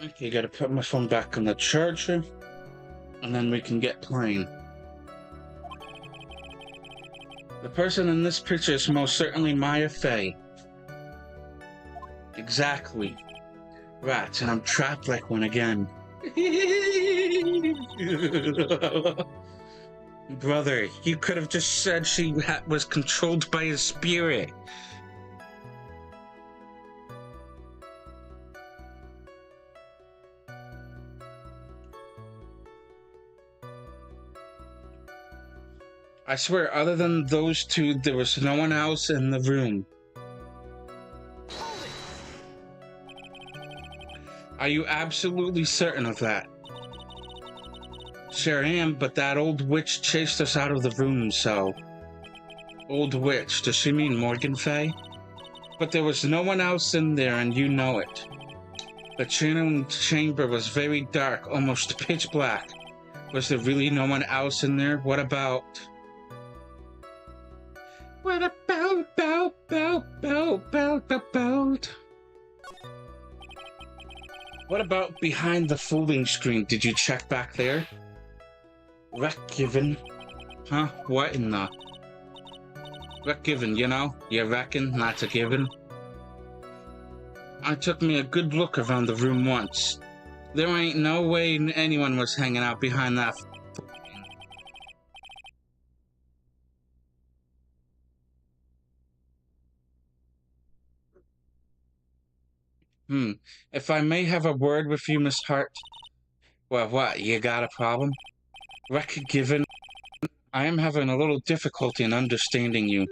Okay, gotta put my phone back on the charger, and then we can get playing. The person in this picture is most certainly Maya Fey. Exactly. Rats, and I'm trapped like one again. Brother, you could have just said she was controlled by a spirit. I swear, other than those two, there was no one else in the room. Are you absolutely certain of that? Sure am, but that old witch chased us out of the room, so... Old witch, does she mean Morgan Fay? But there was no one else in there, and you know it. The channeling chamber was very dark, almost pitch black. Was there really no one else in there? What about... What about behind the folding screen? Did you check back there? Wreck given? Huh? What in the... Wreck given, you know? You reckon that's a given? I took me a good look around the room once. There ain't no way anyone was hanging out behind that. If I may have a word with you, Miss Hart. Well, what, you got a problem? Wreck given, I am having a little difficulty in understanding you.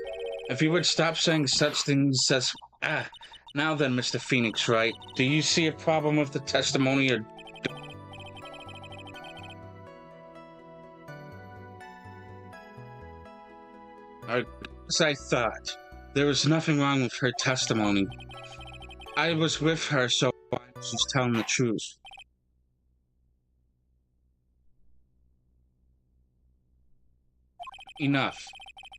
If you would stop saying such things as... Now then, Mr. Phoenix, Wright, do you see a problem with the testimony or... As I thought, there was nothing wrong with her testimony. I was with her, so I was just telling the truth. Enough.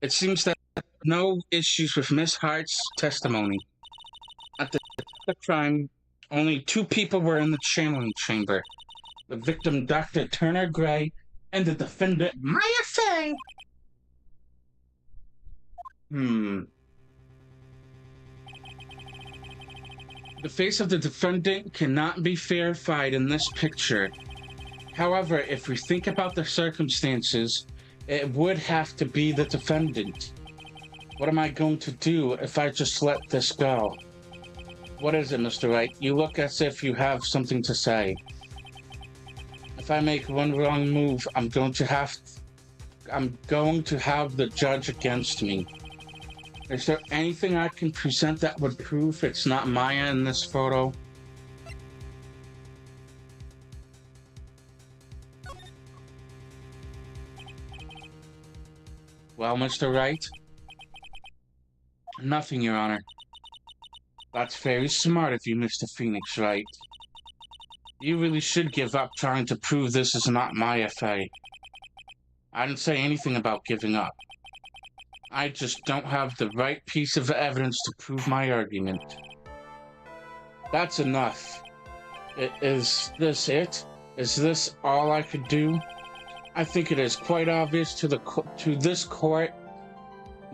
It seems that there are no issues with Miss Hart's testimony. At the crime, only 2 people were in the channeling chamber. The victim, Dr. Turner Gray, and the defendant, Maya Fey. The face of the defendant cannot be verified in this picture. However, if we think about the circumstances, it would have to be the defendant. What am I going to do if I just let this go? What is it, Mr. Wright? You look as if you have something to say. If I make one wrong move, I'm going to have the judge against me. Is there anything I can present that would prove it's not Maya in this photo? Well, Mr. Wright? Nothing, Your Honor. That's very smart of you, Mr. Phoenix, Wright. You really should give up trying to prove this is not Maya Fey. I didn't say anything about giving up. I just don't have the right piece of evidence to prove my argument. That's enough. Is this it? Is this all I could do? I think it is quite obvious to this court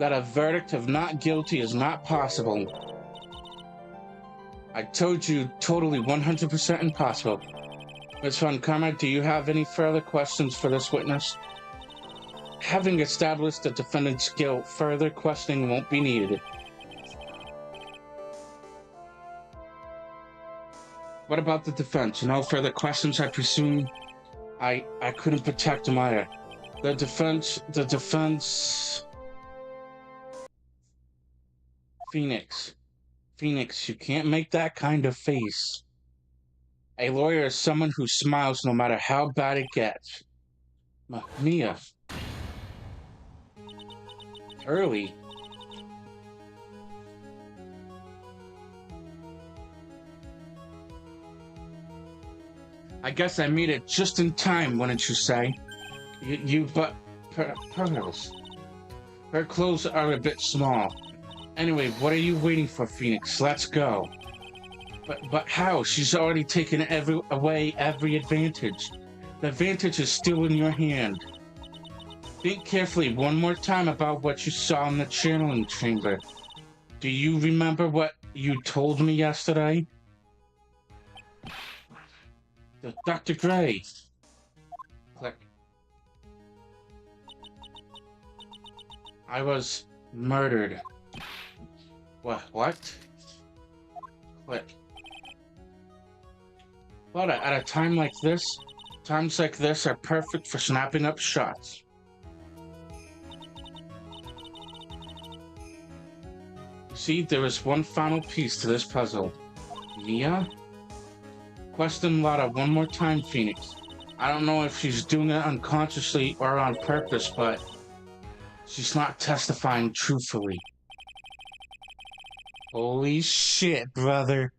that a verdict of not guilty is not possible. I told you totally 100% impossible. Ms. Von Karma, do you have any further questions for this witness? Having established the defendant's guilt, further questioning won't be needed. What about the defense? No further questions, I presume? I couldn't protect Maya. The defense... Phoenix, you can't make that kind of face. A lawyer is someone who smiles no matter how bad it gets. Mia. Early. I guess I made it just in time, wouldn't you say? Pearls. Her clothes are a bit small. Anyway, what are you waiting for, Phoenix? Let's go. But how? She's already taken away every advantage. The advantage is still in your hand. Think carefully one more time about what you saw in the channeling chamber. Do you remember what you told me yesterday? Dr. Gray. Click. I was murdered. What? Click. But at a time like this, times like this are perfect for snapping up shots. You see, there is one final piece to this puzzle. Mia? Question Lotta one more time, Phoenix. I don't know if she's doing it unconsciously or on purpose, but she's not testifying truthfully. Holy shit, brother.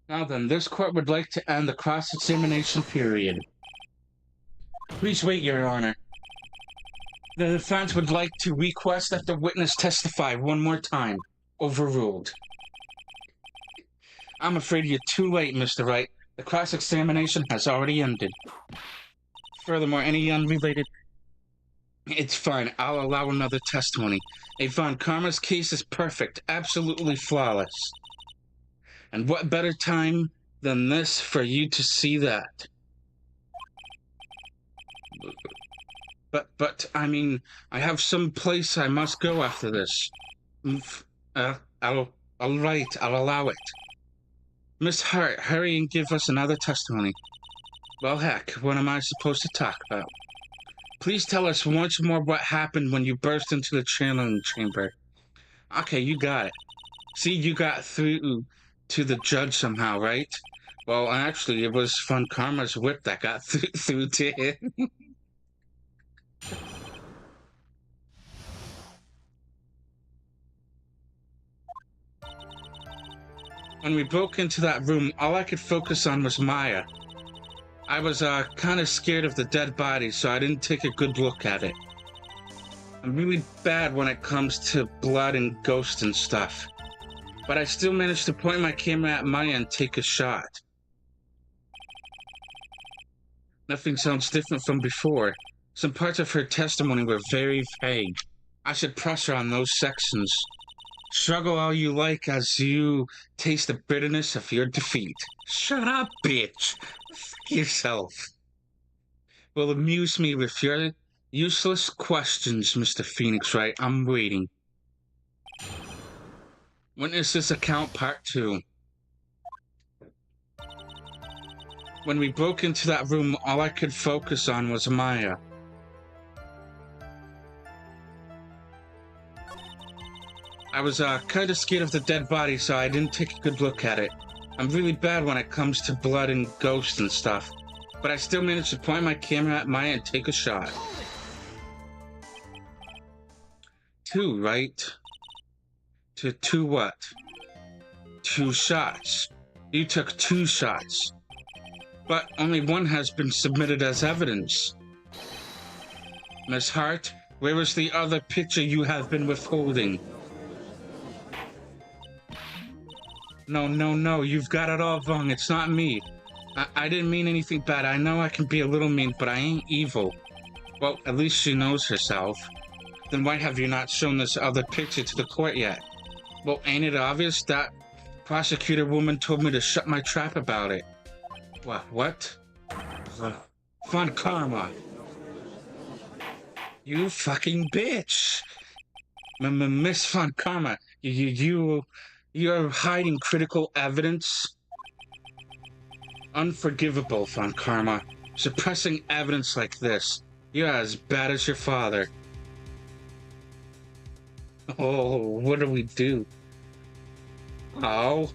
Now then, this court would like to end the cross-examination period. Please wait, Your Honor. The defense would like to request that the witness testify one more time. Overruled. I'm afraid you're too late, Mr. Wright. The cross-examination has already ended. Furthermore, any unrelated... It's fine. I'll allow another testimony. Von Karma's case is perfect, absolutely flawless. And what better time than this for you to see that? But I mean, I have some place I must go after this. All right, I'll allow it. Miss Hart, hurry and give us another testimony. Well, heck, what am I supposed to talk about? Please tell us once more what happened when you burst into the channeling chamber. Okay, you got it. See, you got through to the judge somehow, right? Well, actually, it was Von Karma's whip that got through to him. When we broke into that room, all I could focus on was Maya. I was kind of scared of the dead body, so I didn't take a good look at it. I'm really bad when it comes to blood and ghosts and stuff. But I still managed to point my camera at Maya and take a shot. Nothing sounds different from before. Some parts of her testimony were very vague. I should press her on those sections. Struggle all you like as you taste the bitterness of your defeat. Shut up, bitch! F yourself. Will amuse me with your useless questions, Mr. Phoenix Wright. I'm waiting. Witness's account part 2. When we broke into that room, all I could focus on was Maya. I was kind of scared of the dead body, so I didn't take a good look at it. I'm really bad when it comes to blood and ghosts and stuff. But I still managed to point my camera at Maya and take a shot. 2, right? To 2 what? 2 shots. You took 2 shots. But only one has been submitted as evidence. Miss Hart, where is the other picture you have been withholding? No, you've got it all wrong. It's not me. I didn't mean anything bad. I know I can be a little mean, but I ain't evil. Well, at least she knows herself. Then why have you not shown this other picture to the court yet? Well, ain't it obvious? That prosecutor woman told me to shut my trap about it. What? Von Karma. You fucking bitch. Miss Von Karma, you're hiding critical evidence? Unforgivable, Von Karma. Suppressing evidence like this. You're as bad as your father. Oh, what do we do? Oh.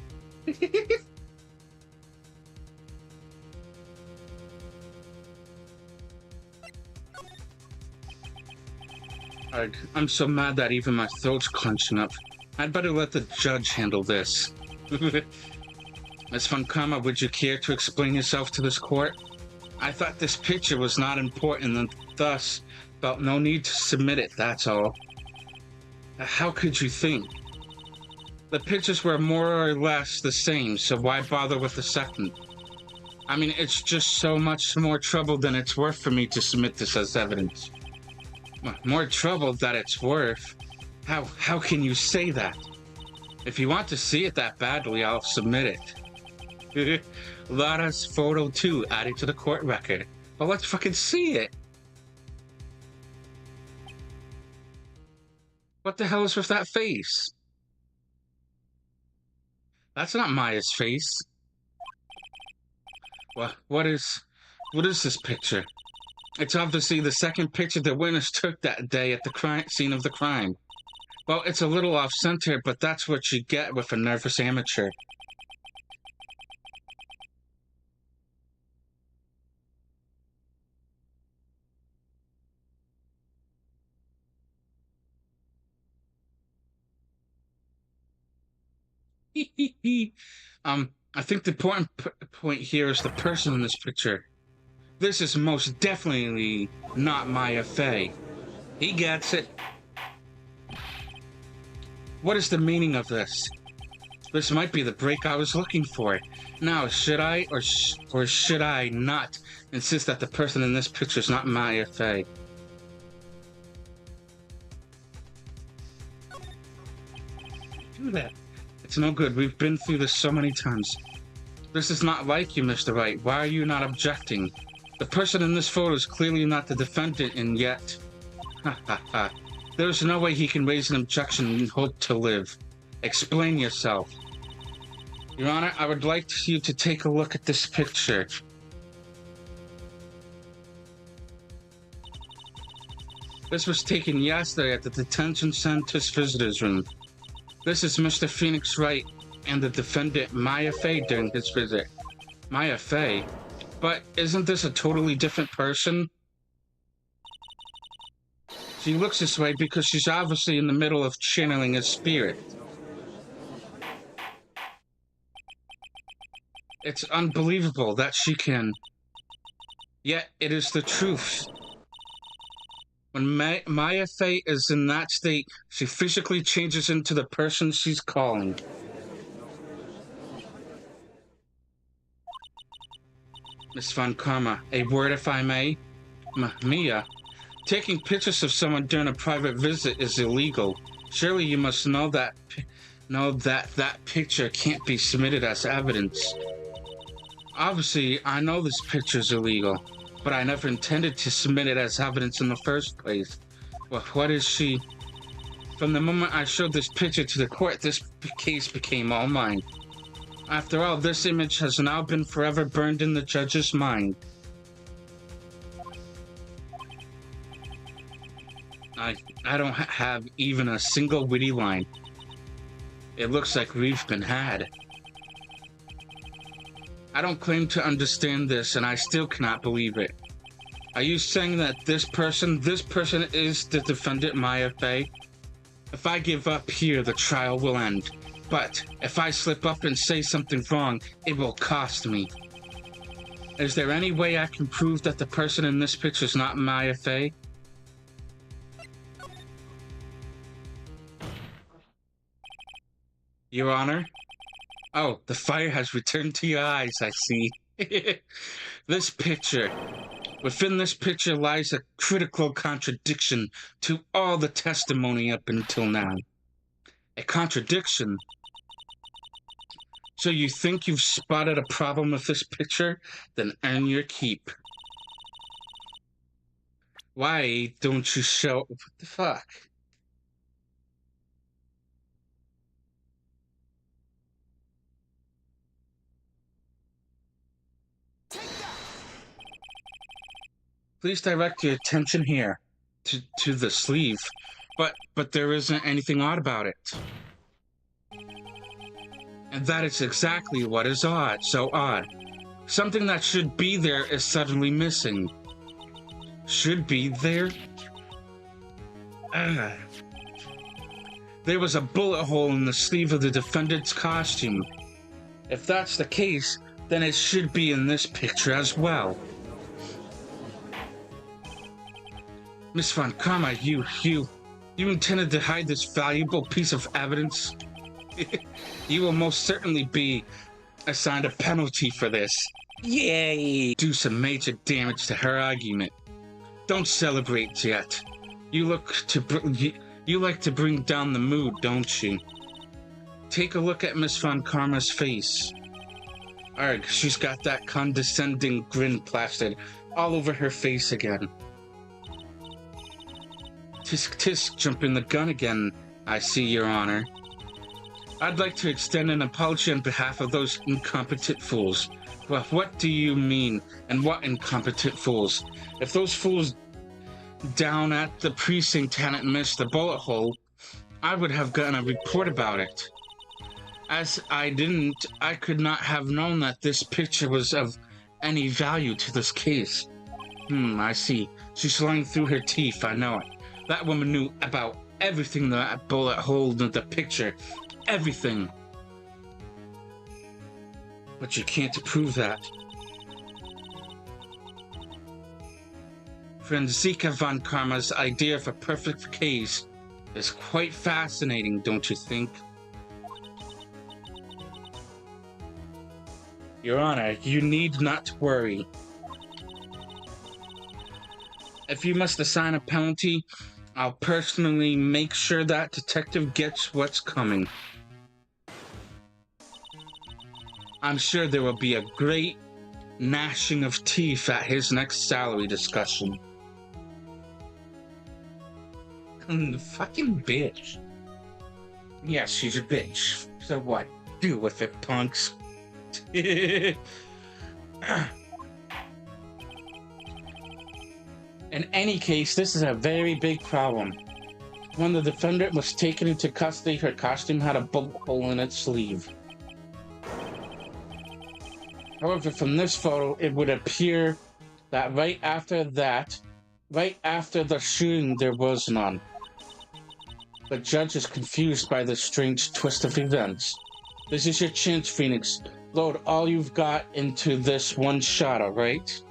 I'm so mad that even my throat's clenching up. I'd better let the judge handle this. Miss Funkama, would you care to explain yourself to this court? I thought this picture was not important and thus felt no need to submit it, that's all. How could you think? The pictures were more or less the same, so why bother with the second? I mean, it's just so much more trouble than it's worth for me to submit this as evidence. More trouble than it's worth? How can you say that? If you want to see it that badly, I'll submit it. Lara's photo too, added to the court record. But let's fucking see it. What the hell is with that face? That's not Maya's face. What is this picture? It's obviously the second picture the witness took that day at the scene of the crime. Well, it's a little off-center, but that's what you get with a nervous amateur. I think the important point here is the person in this picture. This is most definitely not Maya Fey. He gets it. What is the meaning of this? This might be the break I was looking for. Now, should I or should I not insist that the person in this picture is not Maya Fey? Do that. It's no good. We've been through this so many times. This is not like you, Mr. Wright. Why are you not objecting? The person in this photo is clearly not the defendant, and yet... Ha ha ha. There's no way he can raise an objection and hope to live. Explain yourself. Your Honor, I would like you to take a look at this picture. This was taken yesterday at the detention center's visitors room. This is Mr. Phoenix Wright and the defendant Maya Fey during his visit. Maya Fey? But isn't this a totally different person? She looks this way because she's obviously in the middle of channeling a spirit. It's unbelievable that she can. Yet it is the truth. When Maya Fey is in that state, she physically changes into the person she's calling. Miss Von Karma, a word if I may? Mia, taking pictures of someone during a private visit is illegal. Surely you must know that that picture can't be submitted as evidence. Obviously, I know this picture is illegal, but I never intended to submit it as evidence in the first place. Well, what is she? From the moment I showed this picture to the court, this case became all mine. After all, this image has now been forever burned in the judge's mind. I don't have even a single witty line. It looks like we've been had. I don't claim to understand this, and I still cannot believe it. Are you saying that this person is the defendant Maya Fey? If I give up here, the trial will end. But if I slip up and say something wrong, it will cost me. Is there any way I can prove that the person in this picture is not Maya Fey? Your Honor? Oh, the fire has returned to your eyes, I see. This picture. Within this picture lies a critical contradiction to all the testimony up until now. A contradiction? So you think you've spotted a problem with this picture? Then earn your keep. Why don't you show... What the fuck? Please direct your attention here, to the sleeve, but there isn't anything odd about it. And that is exactly what is odd, so odd. Something that should be there is suddenly missing. Should be there? There was a bullet hole in the sleeve of the defendant's costume. If that's the case, then it should be in this picture as well. Miss Von Karma, you intended to hide this valuable piece of evidence? You will most certainly be assigned a penalty for this. Yay! Do some major damage to her argument. Don't celebrate yet. You like to bring down the mood, don't you? Take a look at Miss Von Karma's face. Arg, she's got that condescending grin plastered all over her face again. Tisk tisk, jumping the gun again, I see, Your Honor. I'd like to extend an apology on behalf of those incompetent fools. Well, what do you mean, and what incompetent fools? If those fools down at the precinct hadn't missed the bullet hole, I would have gotten a report about it. As I didn't, I could not have known that this picture was of any value to this case. I see. She's lying through her teeth, I know it. That woman knew about everything that bullet hole in the picture. Everything. But you can't prove that. Friend Zika Von Karma's idea of a perfect case is quite fascinating, don't you think? Your Honor, you need not worry. If you must assign a penalty, I'll personally make sure that detective gets what's coming. I'm sure there will be a great gnashing of teeth at his next salary discussion. Fucking bitch. Yes, she's a bitch. So what? Do with it, punks. In any case, this is a very big problem. When the defendant was taken into custody, her costume had a bullet hole in its sleeve. However, from this photo, it would appear that right after the shooting, there was none. The judge is confused by this strange twist of events. This is your chance, Phoenix. Load all you've got into this one shot, alright?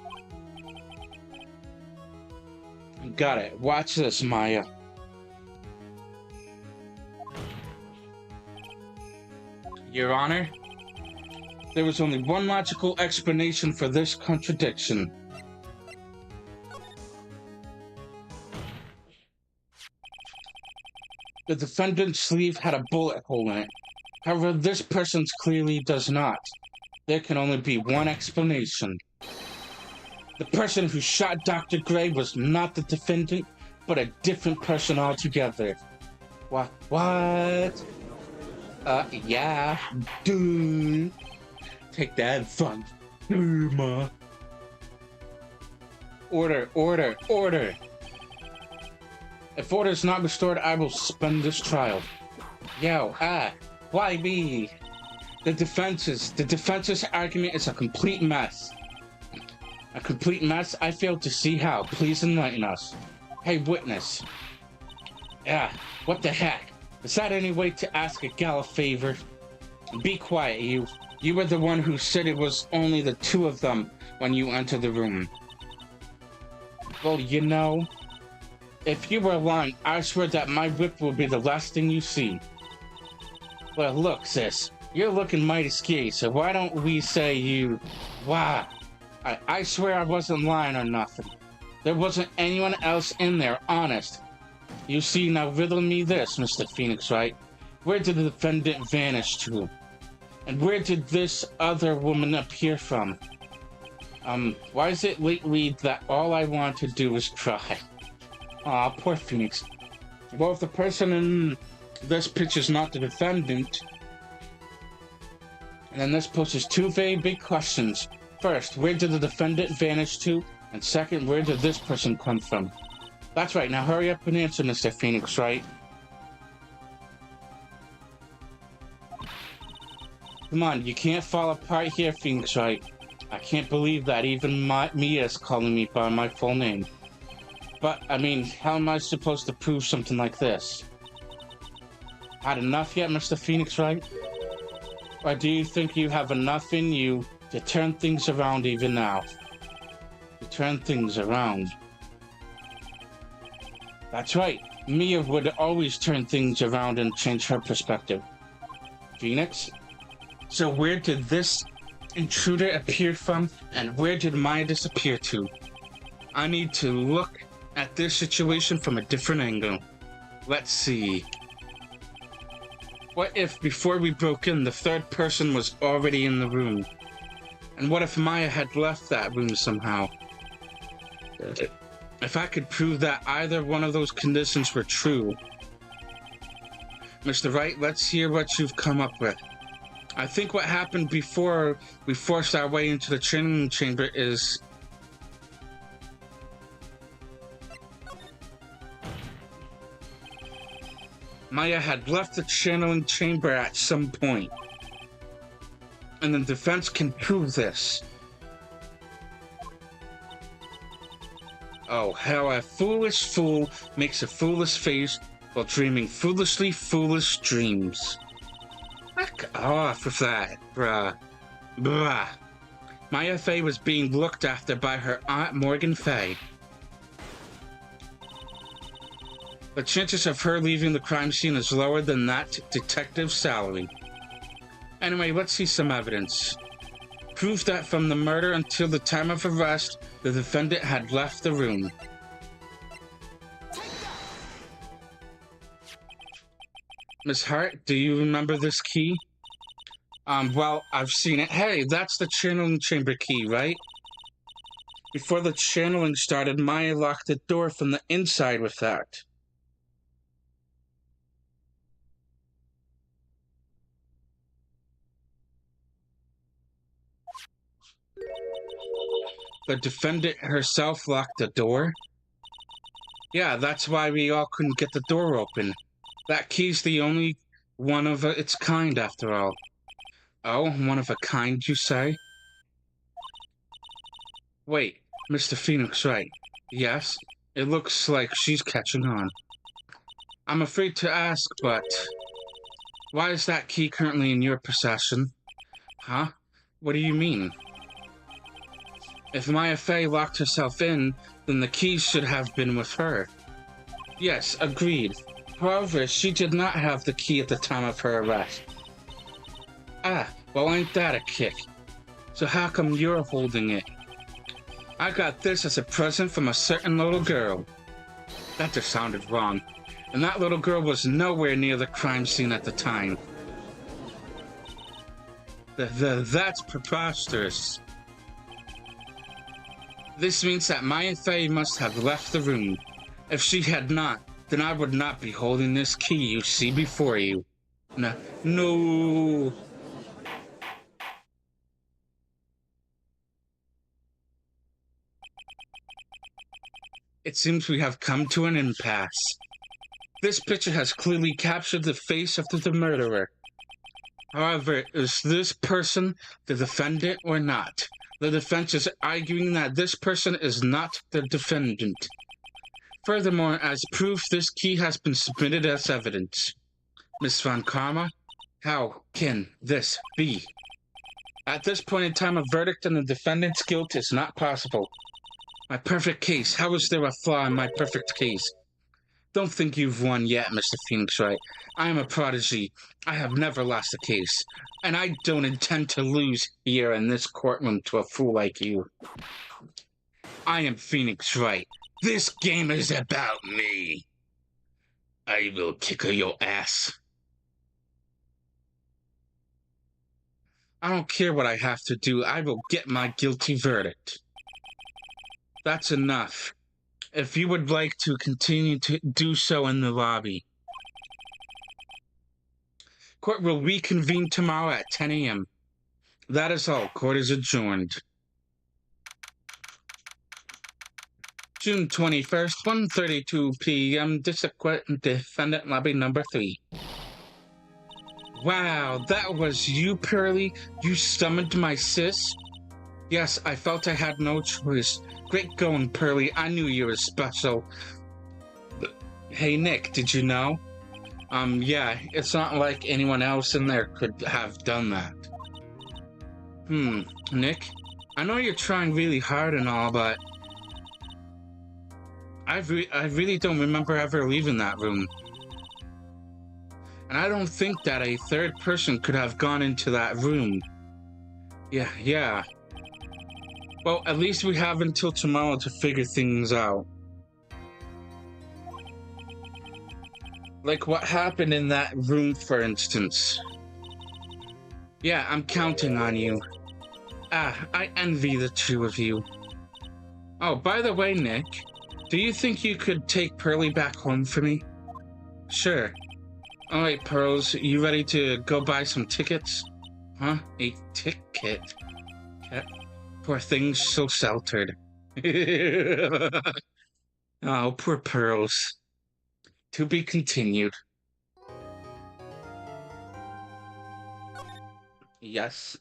Got it. Watch this, Maya. Your Honor, there was only one logical explanation for this contradiction. The defendant's sleeve had a bullet hole in it. However, this person's clearly does not. There can only be one explanation. The person who shot Dr. Gray was not the defendant, but a different person altogether. What? Yeah. Dude. Take that, fun. Order. If order is not restored, I will suspend this trial. Why me? The defense's argument is a complete mess. A complete mess? I fail to see how. Please enlighten us. Hey, witness. What the heck? Is that any way to ask a gal a favor? Be quiet, you. You were the one who said it was only the two of them when you entered the room. Well, you know, if you were lying, I swear that my whip will be the last thing you see. Well, look, sis, you're looking mighty scary, so why don't we say you... Wow. I swear I wasn't lying or nothing. There wasn't anyone else in there, honest. You see, now riddle me this, Mr. Phoenix, right? Where did the defendant vanish to? And where did this other woman appear from? Why is it lately that all I want to do is cry? Aw, poor Phoenix. Well, if the person in this picture's not the defendant, then this poses two very big questions. First, where did the defendant vanish to? And second, where did this person come from? That's right, now hurry up and answer, Mr. Phoenix, right? Come on, you can't fall apart here, Phoenix, right? I can't believe that even Mia is calling me by my full name. But, I mean, how am I supposed to prove something like this? Had enough yet, Mr. Phoenix, right? Or do you think you have enough in you to turn things around even now? To turn things around. That's right. Mia would always turn things around and change her perspective. Phoenix? So where did this intruder appear from, and where did Maya disappear to? I need to look at this situation from a different angle. Let's see. What if before we broke in, the third person was already in the room? And what if Maya had left that room somehow? If I could prove that either one of those conditions were true. Mr. Wright, let's hear what you've come up with. I think what happened before we forced our way into the training chamber is... Maya had left the channeling chamber at some point. And the defense can prove this. Oh, how a foolish fool makes a foolish face while dreaming foolishly foolish dreams. Back off with that, bruh. Bruh. Maya Fey was being looked after by her Aunt Morgan Fey. The chances of her leaving the crime scene is lower than that detective's salary. Anyway, let's see some evidence. Proof that from the murder until the time of arrest, the defendant had left the room. Miss Hart, do you remember this key? Well, I've seen it. Hey, that's the channeling chamber key, right? Before the channeling started, Maya locked the door from the inside with that. The defendant herself locked the door? Yeah, that's why we all couldn't get the door open. That key's the only one of its kind, after all. Oh, one of a kind, you say? Wait, Mr. Phoenix Wright. Yes? It looks like she's catching on. I'm afraid to ask, but... why is that key currently in your possession? Huh? What do you mean? If Maya Fey locked herself in, then the key should have been with her. Yes, agreed. However, she did not have the key at the time of her arrest. Ah, well, ain't that a kick? So how come you're holding it? I got this as a present from a certain little girl. That just sounded wrong. And that little girl was nowhere near the crime scene at the time. That's preposterous. This means that Maya Fey must have left the room. If she had not, then I would not be holding this key you see before you. No. It seems we have come to an impasse. This picture has clearly captured the face of the murderer. However, is this person the defendant or not? The defense is arguing that this person is not the defendant. Furthermore, as proof, this key has been submitted as evidence. Miss Von Karma, how can this be? At this point in time, a verdict on the defendant's guilt is not possible. My perfect case. How is there a flaw in my perfect case? Don't think you've won yet, Mr. Phoenix Wright. I am a prodigy. I have never lost a case. And I don't intend to lose here in this courtroom to a fool like you. I am Phoenix Wright. This game is about me. I will kick your ass. I don't care what I have to do. I will get my guilty verdict. That's enough. If you would like to continue to do so in the lobby. Court will reconvene tomorrow at 10 a.m. That is all. Court is adjourned. June 21st, 1:32 p.m. Defendant Lobby number 3. Wow, that was you, Pearly? You summoned my sis? Yes, I felt I had no choice. Great going, Pearly. I knew you were special. Hey, Nick, did you know? Yeah, it's not like anyone else in there could have done that. Nick, I know you're trying really hard and all, but I really don't remember ever leaving that room. And I don't think that a third person could have gone into that room. Yeah. Well, at least we have until tomorrow to figure things out. Like what happened in that room, for instance. Yeah, I'm counting on you. I envy the two of you. Oh, by the way, Nick, do you think you could take Pearly back home for me? Sure. Alright, Pearls, you ready to go buy some tickets? Huh? A ticket? Poor thing's so sheltered. Oh, poor Pearls. To be continued. Yes,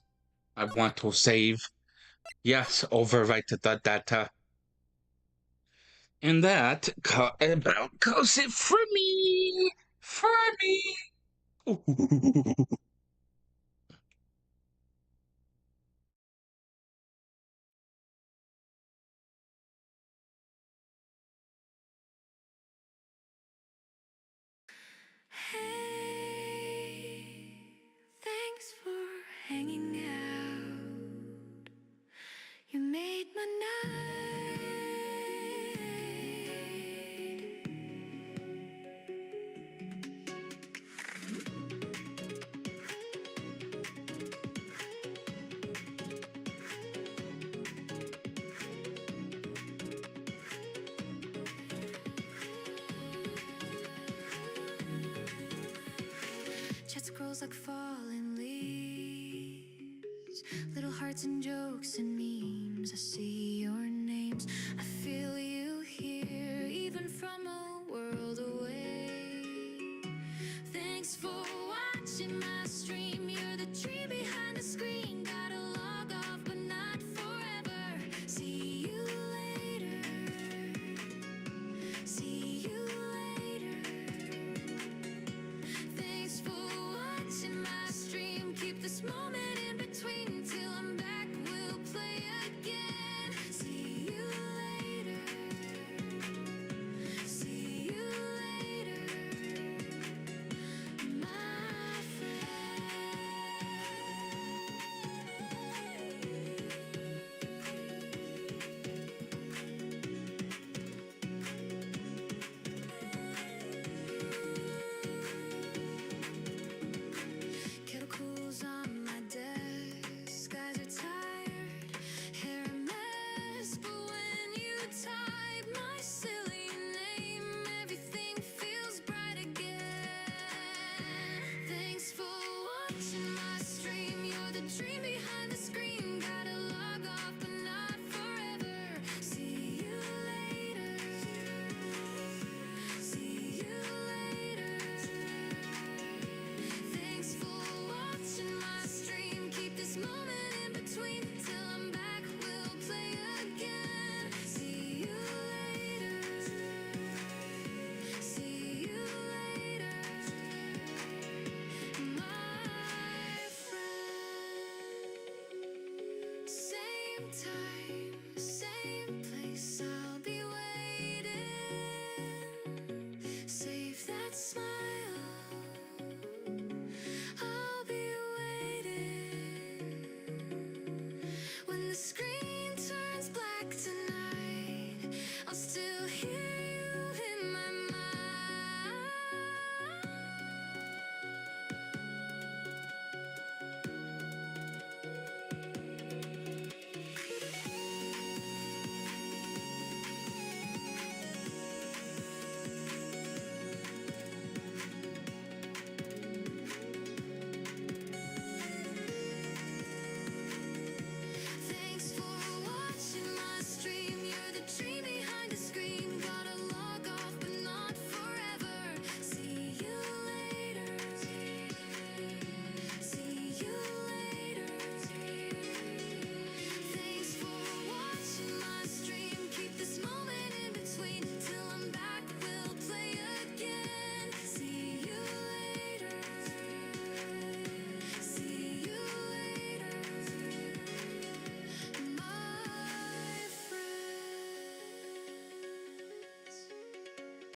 I want to save. Yes, overwrite the data. And that about calls it for me. For me. Hey, thanks for hanging out. You made my night. Chat scrolls like falling leaves, little hearts and jokes and memes. I see your names, I feel you here, even from a world away. Thanks for watching my stream. You're the tree behind the screen. Gotta log off, but not forever. See you later. See you later. Thanks for watching my stream. Keep this moment in between till I'm back. We'll play again. See you later. See you later, my friend. Kettle cools on my desk. Eyes are tired, hair a mess. But when you type my silly name, everything feels bright again. Thanks for watching my stream. You're the dream behind the screen. Gotta log off, but not forever. See you later. See you later. Thanks for watching my stream. Keep this moment in between till I'm back. We'll play again. See you later. See you later, my friend. Same time.